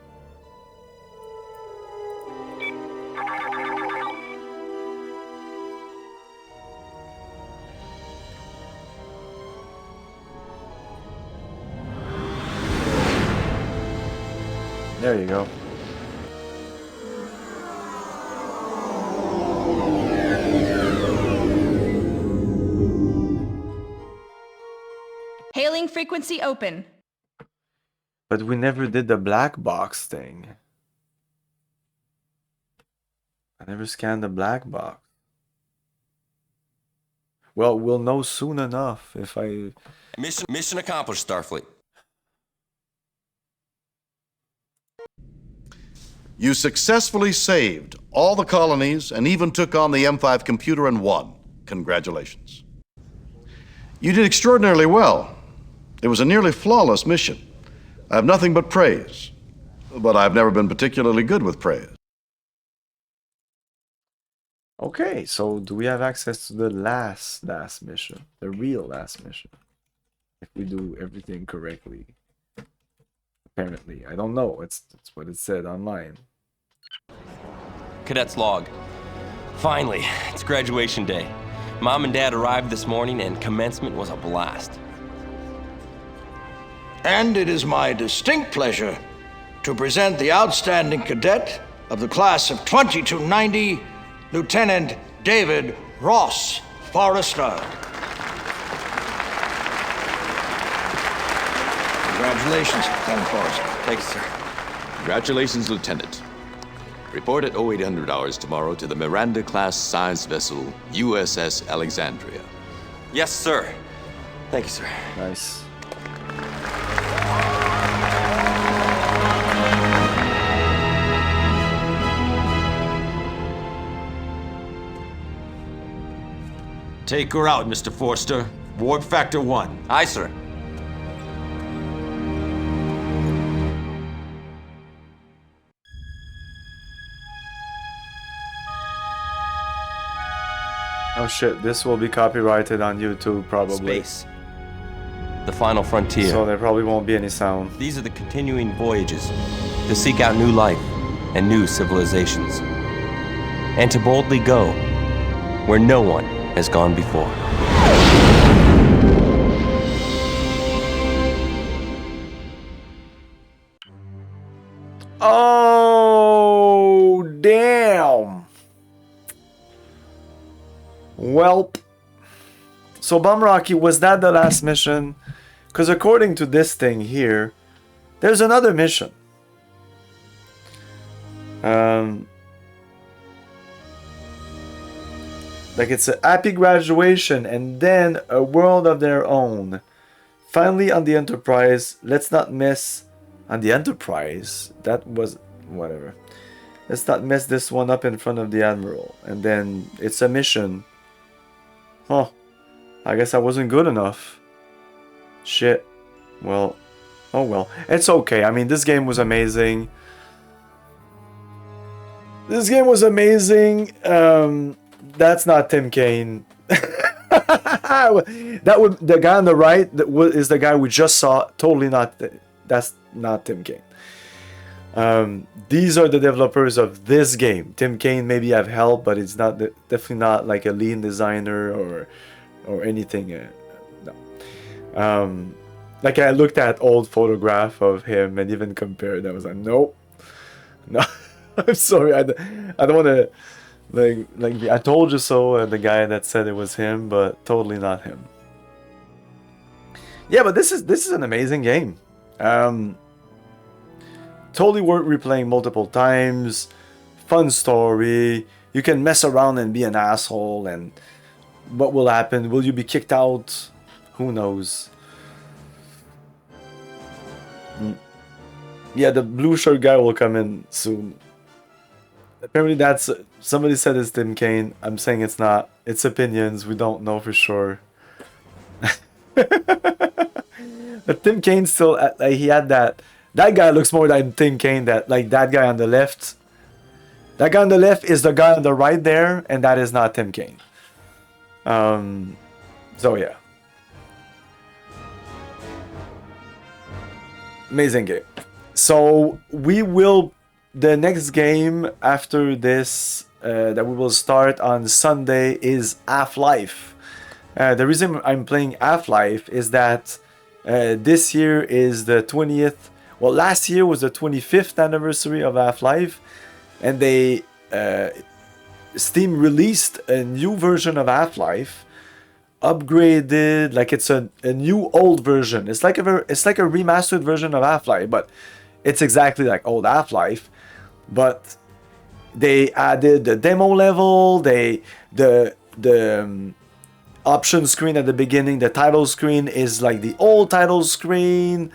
There you go. Hailing frequency open. But we never did the black box thing. I never scanned the black box. Well, we'll know soon enough if I... Mission accomplished, Starfleet. You successfully saved all the colonies and even took on the M5 computer and won. Congratulations. You did extraordinarily well. It was a nearly flawless mission. I have nothing but praise. But I've never been particularly good with praise. Okay, so do we have access to the last mission? The real last mission? If we do everything correctly. Apparently. I don't know. It's what it said online. Cadet's log. Finally, it's graduation day. Mom and Dad arrived this morning and commencement was a blast. And it is my distinct pleasure to present the outstanding cadet of the class of 2290, Lieutenant David Ross Forrester. Congratulations, Lieutenant Forrester. Thank you, sir. Congratulations, Lieutenant. Report at 0800 hours tomorrow to the Miranda-class science vessel USS Alexandria. Yes, sir. Thank you, sir. Nice. Take her out, Mr. Forster. Warp factor 1. Aye, sir. Oh shit, this will be copyrighted on YouTube probably. Space. The final frontier. So there probably won't be any sound. These are the continuing voyages to seek out new life and new civilizations. And to boldly go where no one has gone before. Oh, damn. Welp. So, Bum Rocky, was that the last mission? Because according to this thing here, there's another mission. Like it's a happy graduation and then a world of their own. Finally on the Enterprise, let's not miss on the Enterprise. That was whatever. Let's not mess this one up in front of the Admiral. And then it's a mission. Huh. I guess I wasn't good enough. Shit. Well, oh well. It's okay. I mean, this game was amazing. This game was amazing. That's not Tim Kaine. That would the guy on the right is the guy we just saw. Totally not. That's not Tim Kaine. These are the developers of this game. Tim Kaine maybe have helped, but it's not definitely not like a lead designer or anything. No. Like I looked at old photograph of him and even compared. I was like, nope, no. I'm sorry. I don't want to. Like I told you so, the guy that said it was him, but totally not him. Yeah, but this is an amazing game. Totally worth replaying multiple times. Fun story. You can mess around and be an asshole, and what will happen? Will you be kicked out? Who knows? Yeah, the blue shirt guy will come in soon. Apparently that's... Somebody said it's Tim Kaine. I'm saying it's not. It's opinions. We don't know for sure. But Tim Kaine still... Like, he had that... That guy looks more like Tim Kaine. That guy on the left. That guy on the left is the guy on the right there. And that is not Tim Kaine. So yeah. Amazing game. So we will... The next game after this that we will start on Sunday is Half-Life. The reason I'm playing Half-Life is that this year is the 20th... Well, last year was the 25th anniversary of Half-Life. And they... Steam released a new version of Half-Life. Upgraded, like it's a new old version. It's like a remastered version of Half-Life, but it's exactly like old Half-Life. But they added the demo level, the option screen at the beginning, the title screen is like the old title screen.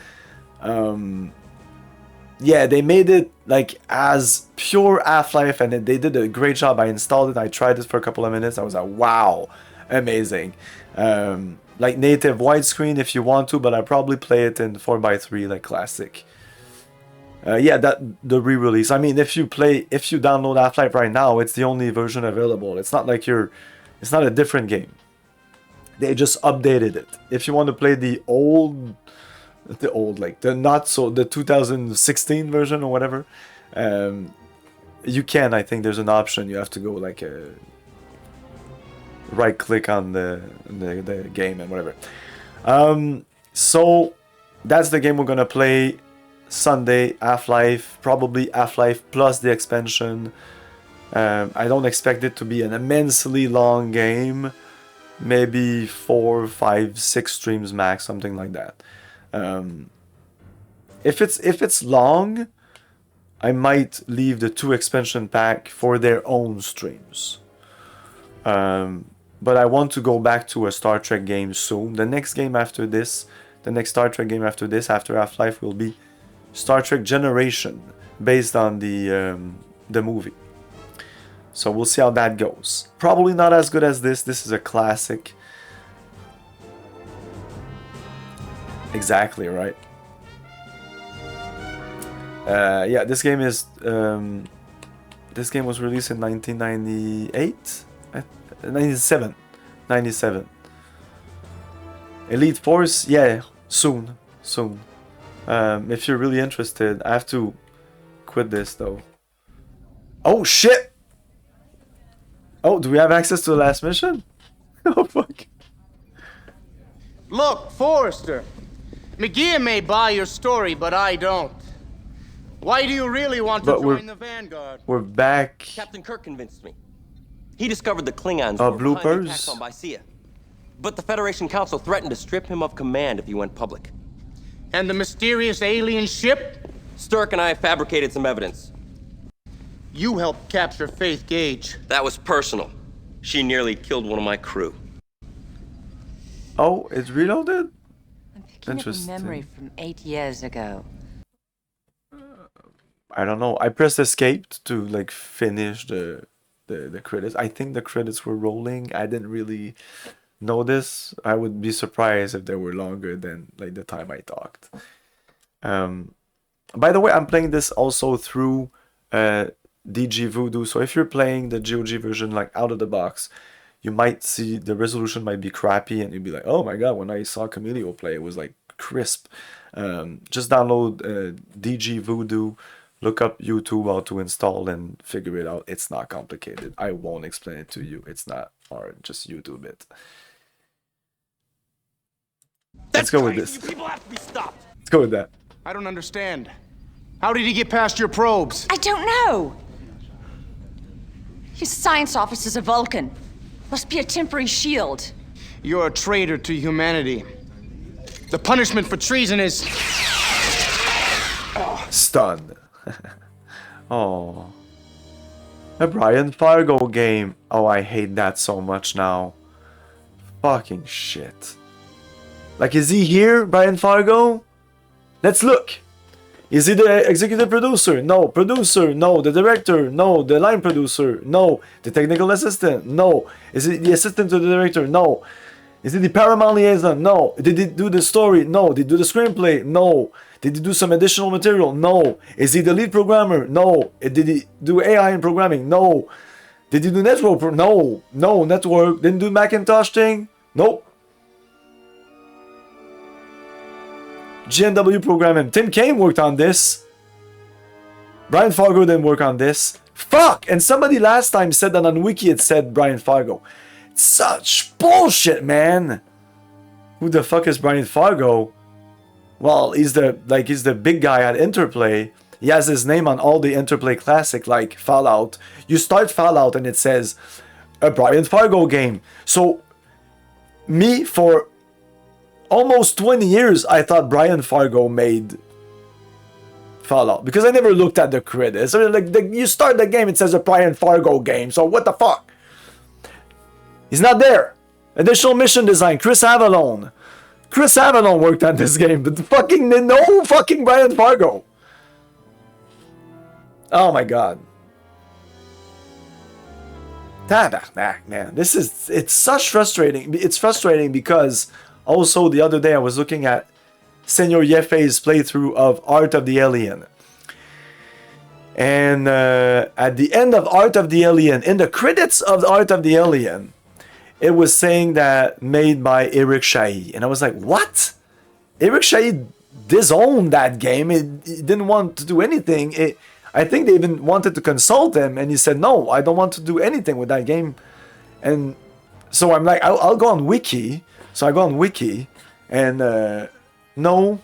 Yeah, they made it like as pure Half-Life, and they did a great job. I installed it, I tried it for a couple of minutes, I was like, wow, amazing. like native widescreen if you want to, but I probably play it in 4:3 like classic. Yeah, that the re-release. I mean, if you download Half-Life right now, it's the only version available. It's not like it's not a different game. They just updated it. If you want to play the like the 2016 version or whatever, you can. I think there's an option. You have to go like right click on the game and whatever. So that's the game we're gonna play Sunday. Half-Life, probably Half-Life plus the expansion. I don't expect it to be an immensely long game. Maybe 4, 5, 6 streams max, something like that. If it's long, I might leave the 2 expansion pack for their own streams. But I want to go back to a Star Trek game soon. The next game after this, the next Star Trek game after this, after Half-Life, will be Star Trek Generation, based on the movie. So we'll see how that goes. Probably not as good as this. This is a classic. Exactly, right? Yeah, this game is... this game was released in 1998? 97. 97. Elite Force? Yeah, soon. Soon. If you're really interested, I have to quit this though. Oh shit! Oh, do we have access to the last mission? Oh fuck. Look, Forrester. McGee may buy your story, but I don't. Why do you really want to join the Vanguard? We're back. Captain Kirk convinced me. He discovered the Klingons were behind the attacks on Mycia. But the Federation Council threatened to strip him of command if he went public. And the mysterious alien ship? Sturck and I fabricated some evidence. You helped capture Faith Gage. That was personal. She nearly killed one of my crew. Oh, it's reloaded? I'm picking up a memory from 8 years ago. I don't know. I pressed escape to like finish the credits. I think the credits were rolling. I didn't really notice. I would be surprised if they were longer than like the time I talked. By the way, I'm playing this also through DG Voodoo. So if you're playing the GOG version like out of the box, you might see the resolution might be crappy and you'd be like, oh my god, when I saw Camilio play, it was like crisp. Just download DG Voodoo, look up YouTube how to install and figure it out. It's not complicated. I won't explain it to you. It's not hard. Just YouTube it. Let's go with this. You people have to be stopped. Let's go with that. I don't understand. How did he get past your probes? I don't know. His science office is a Vulcan. Must be a temporary shield. You're a traitor to humanity. The punishment for treason is... Stunned. Oh. A Brian Fargo game. Oh, I hate that so much now. Fucking shit. Like, is he here, Brian Fargo? Let's look. Is he the executive producer? No. Producer? No. The director? No. The line producer? No. The technical assistant? No. Is he the assistant to the director? No. Is he the Paramount liaison? No. Did he do the story? No. Did he do the screenplay? No. Did he do some additional material? No. Is he the lead programmer? No. Did he do AI in programming? No. Did he do network? No. No. Network. Didn't do Macintosh thing? Nope. GNW programming. Tim Kaine worked on this. Brian Fargo didn't work on this. Fuck! And somebody last time said that on Wiki it said Brian Fargo. It's such bullshit, man. Who the fuck is Brian Fargo? Well, he's the big guy at Interplay. He has his name on all the Interplay classic like Fallout. You start Fallout and it says a Brian Fargo game. So me for almost 20 years, I thought Brian Fargo made Fallout because I never looked at the credits. So like you start the game, it says a Brian Fargo game. So what the fuck? He's not there. Additional mission design, Chris Avalon. Chris Avalon worked on this game, but fucking no fucking Brian Fargo. Oh my god. Tabarnak, man. It's such frustrating. It's frustrating because Also, the other day I was looking at Senor Yefe's playthrough of Art of the Alien. And at the end of Art of the Alien, in the credits of Art of the Alien, it was saying that made by Eric Chahi. And I was like, what? Eric Chahi disowned that game. He didn't want to do anything. I think they even wanted to consult him, and he said, no, I don't want to do anything with that game. And so I'm like, I'll go on Wiki. So I go on Wiki, and no,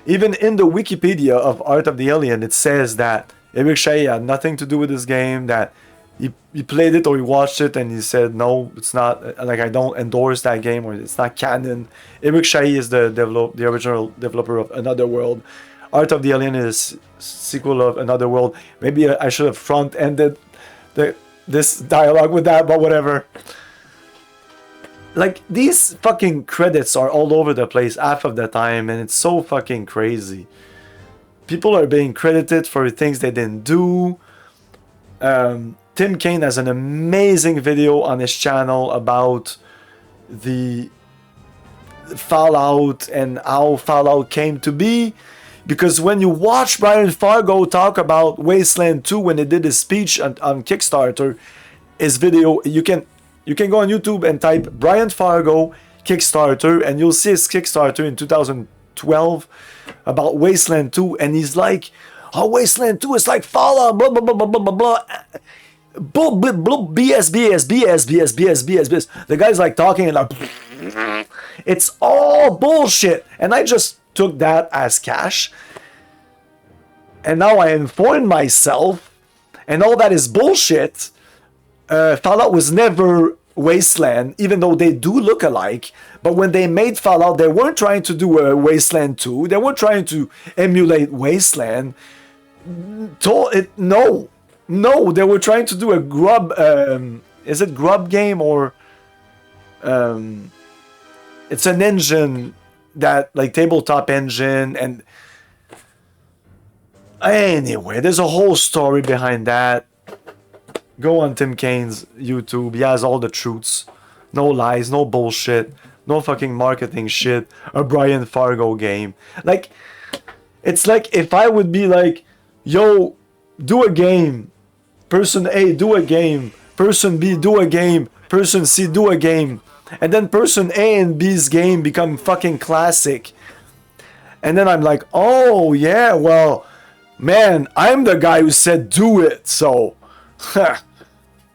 even in the Wikipedia of Art of the Alien, it says that Eric Chahi had nothing to do with this game, that he played it or he watched it and he said, no, it's not, like, I don't endorse that game, or it's not canon. Eric Chahi is the original developer of Another World. Art of the Alien is sequel of Another World. Maybe I should have front-ended this dialogue with that, but whatever. Like, these fucking credits are all over the place half of the time, and it's so fucking crazy. People are being credited for things they didn't do. Tim Kaine has an amazing video on his channel about the Fallout and how Fallout came to be. Because when you watch Brian Fargo talk about Wasteland 2 when he did his speech on Kickstarter, his video, you can go on YouTube and type Brian Fargo Kickstarter, and you'll see his Kickstarter in 2012 about Wasteland 2, and he's like, oh, Wasteland 2 is like Fallout, blah, blah, blah, blah, blah, blah, blah. BS. The guy's like talking and like, it's all bullshit. And I just took that as cash. And now I informed myself, and all that is bullshit. Fallout was never Wasteland, even though they do look alike. But when they made Fallout, they weren't trying to do a Wasteland 2. They weren't trying to emulate Wasteland. No, they were trying to do a grub. Is it grub game or? It's an engine that, like, tabletop engine, and anyway, there's a whole story behind that. Go on Tim Kaine's YouTube. He has all the truths, no lies, no bullshit, no fucking marketing shit. A Brian Fargo game. Like, it's like if I would be like, yo, do a game. Person A, do a game. Person B, do a game. Person C, do a game. And then person A and B's game become fucking classic. And then I'm like, oh yeah, well, man, I'm the guy who said do it. So,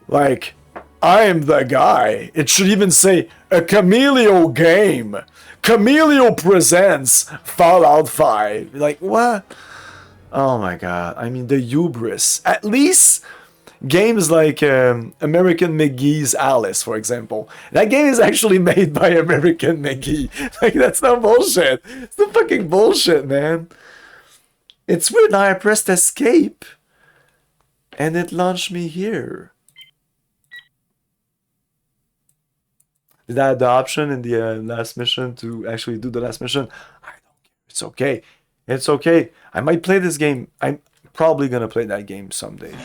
like, I'm the guy. It should even say a Camelio game. Camelio presents Fallout 5. Like, what? Oh my god. I mean, the hubris. At least games like American McGee's Alice, for example. That game is actually made by American McGee. Like, that's not bullshit. It's the fucking bullshit, man. It's weird. Now I pressed escape and it launched me here. Did I have the option in the last mission to actually do the last mission? I don't care. It's okay. It's okay. I might play this game. I'm probably gonna play that game someday.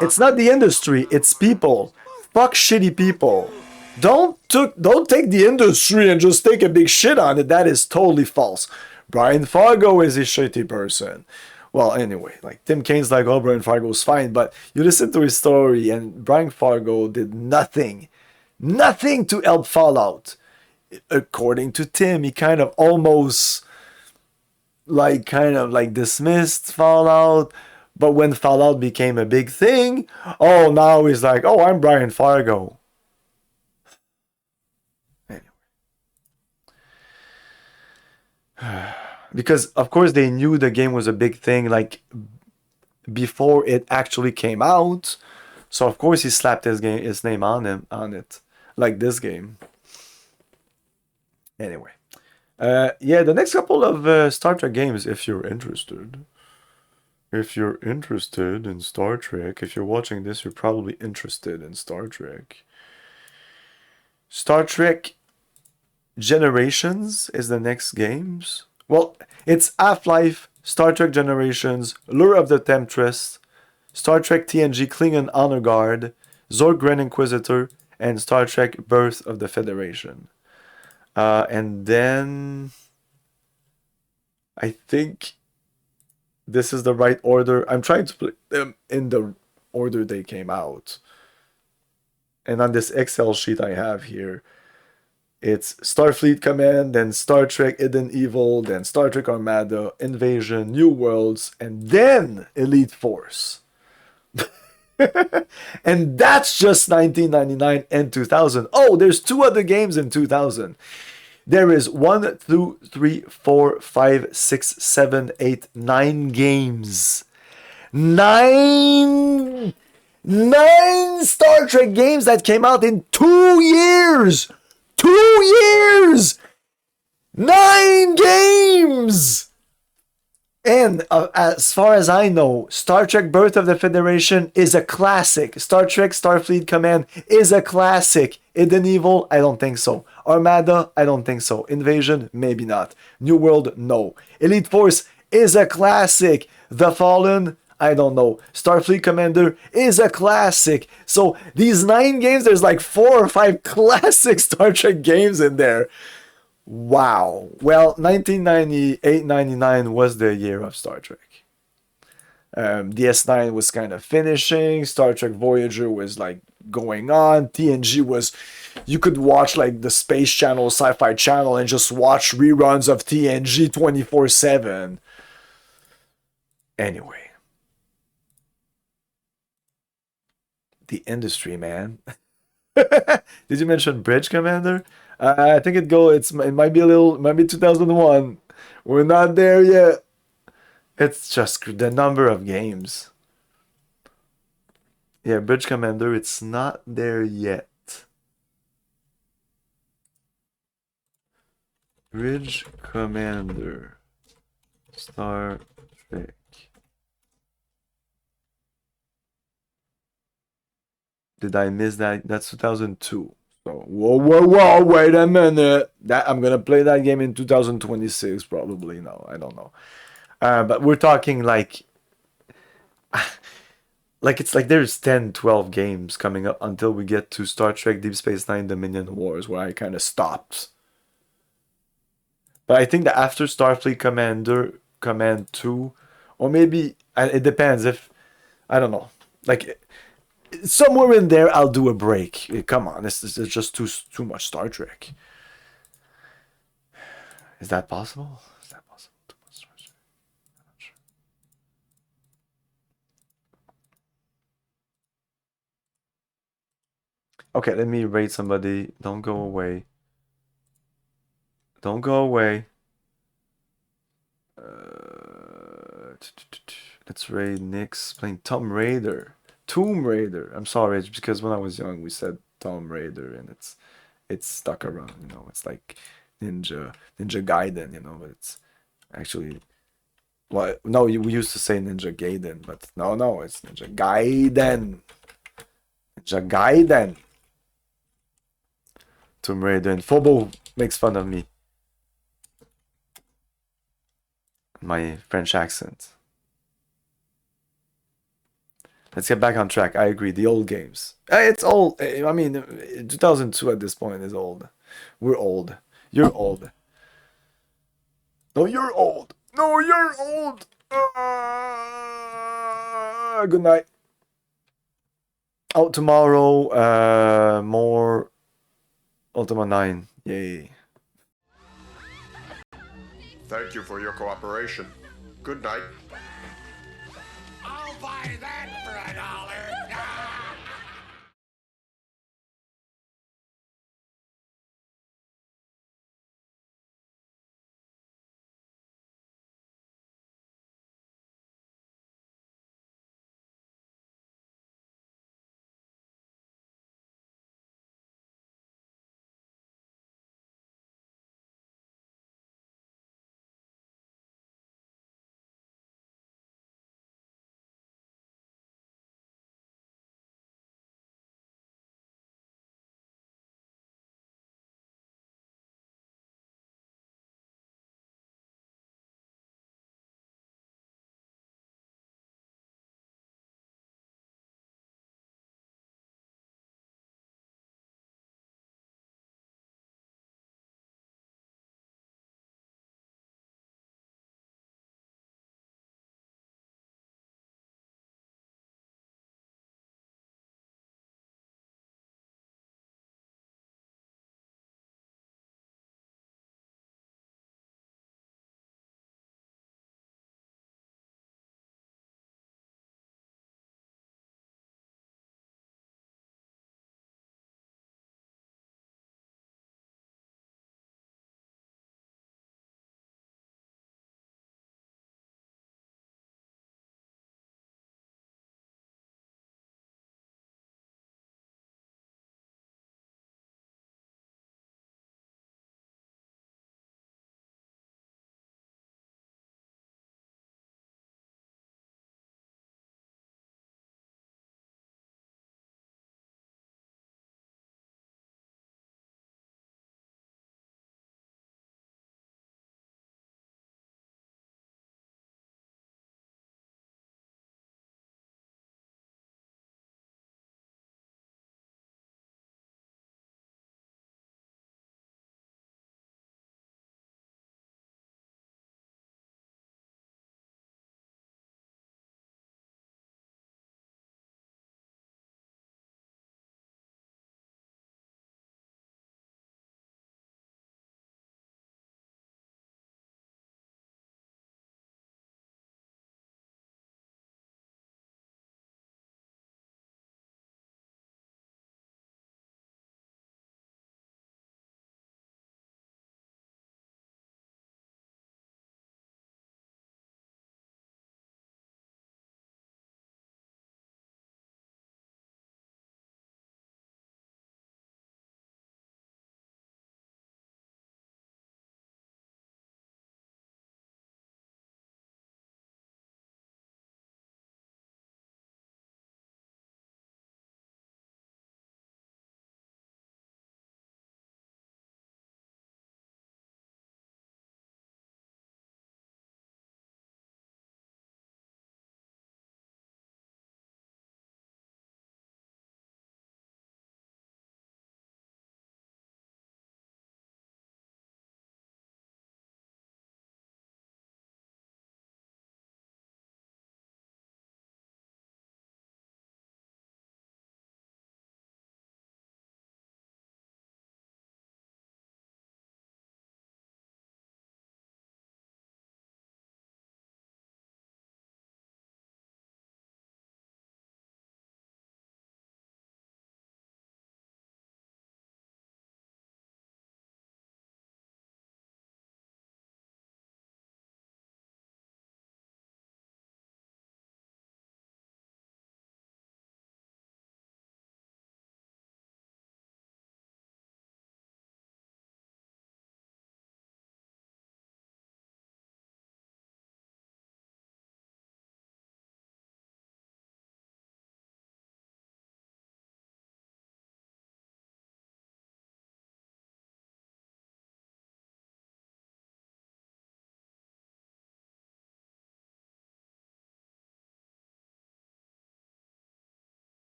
It's not the industry, it's people. Fuck shitty people. Don't take the industry and just take a big shit on it. That is totally false. Brian Fargo is a shitty person. Well, anyway, like, Tim Kaine's like, oh, Brian Fargo's fine, but you listen to his story, and Brian Fargo did nothing to help Fallout. According to Tim, he kind of almost, like, dismissed Fallout. But when Fallout became a big thing, oh, now he's like, oh, I'm Brian Fargo. Anyway. Because, of course, they knew the game was a big thing, like, before it actually came out. So, of course, he slapped his name on it. Like this game. Anyway. Yeah, the next couple of Star Trek games, if you're interested. If you're interested in Star Trek, if you're watching this, you're probably interested in Star Trek. Star Trek Generations is the next games. Well, it's Half-Life, Star Trek Generations, Lure of the Temptress, Star Trek TNG Klingon Honor Guard, Zorg Grand Inquisitor, and Star Trek Birth of the Federation. And then I think this is the right order. I'm trying to put them in the order they came out. And on this Excel sheet I have here, it's Starfleet Command, then Star Trek Hidden Evil, then Star Trek Armada, Invasion, New Worlds, and then Elite Force. And that's just 1999 and 2000. Oh, there's 2 other games in 2000. There is 1, 2, 3, 4, 5, 6, 7, 8, 9 games. 9 Star Trek games that came out in 2 years. 2 years! 9 games! And as far as I know, Star Trek Birth of the Federation is a classic. Star Trek Starfleet Command is a classic. Hidden Evil, I don't think so. Armada, I don't think so. Invasion, maybe not. New World, no. Elite Force is a classic. The Fallen, I don't know. Starfleet Commander is a classic. So these 9 games, there's like 4 or 5 classic Star Trek games in there. Wow. Well, 1998-99 was the year of Star Trek. DS9 was kind of finishing. Star Trek Voyager was like going on. TNG was, you could watch like the Space Channel, Sci-Fi Channel, and just watch reruns of TNG 24/7. Anyway, the industry, man. Did you mention Bridge Commander? I think it might be 2001. We're not there yet. It's just the number of games. Yeah, Bridge Commander, it's not there yet. Bridge Commander. Star Trek. Did I miss that? That's 2002. So, whoa, wait a minute. I'm gonna play that game in 2026, probably. No, I don't know. But we're talking like it's like there's 10, 12 games coming up until we get to Star Trek Deep Space Nine Dominion Wars, where I kind of stopped. But I think that after Starfleet Command 2, or maybe, it depends if, I don't know, like, somewhere in there, I'll do a break. Come on, this is just too much Star Trek. Is that possible? Is that possible? Too much Star Trek? I'm not sure. Okay, let me rate somebody. Don't go away. Don't go away. Let's rate Nick's playing Tomb Raider. Tomb Raider. I'm sorry, it's because when I was young we said Tomb Raider and it's stuck around, you know. It's like Ninja Gaiden, you know, but it's actually, well, no, we used to say Ninja Gaiden, but no, it's Ninja Gaiden. Ninja Gaiden. Tomb Raider, and Phobo makes fun of me. My French accent. Let's get back on track. I agree. The old games. It's old. I mean, 2002 at this point is old. We're old. You're old. No, you're old. No, you're old. Good night. Oh, tomorrow, more Ultima 9. Yay. Thank you for your cooperation. Good night.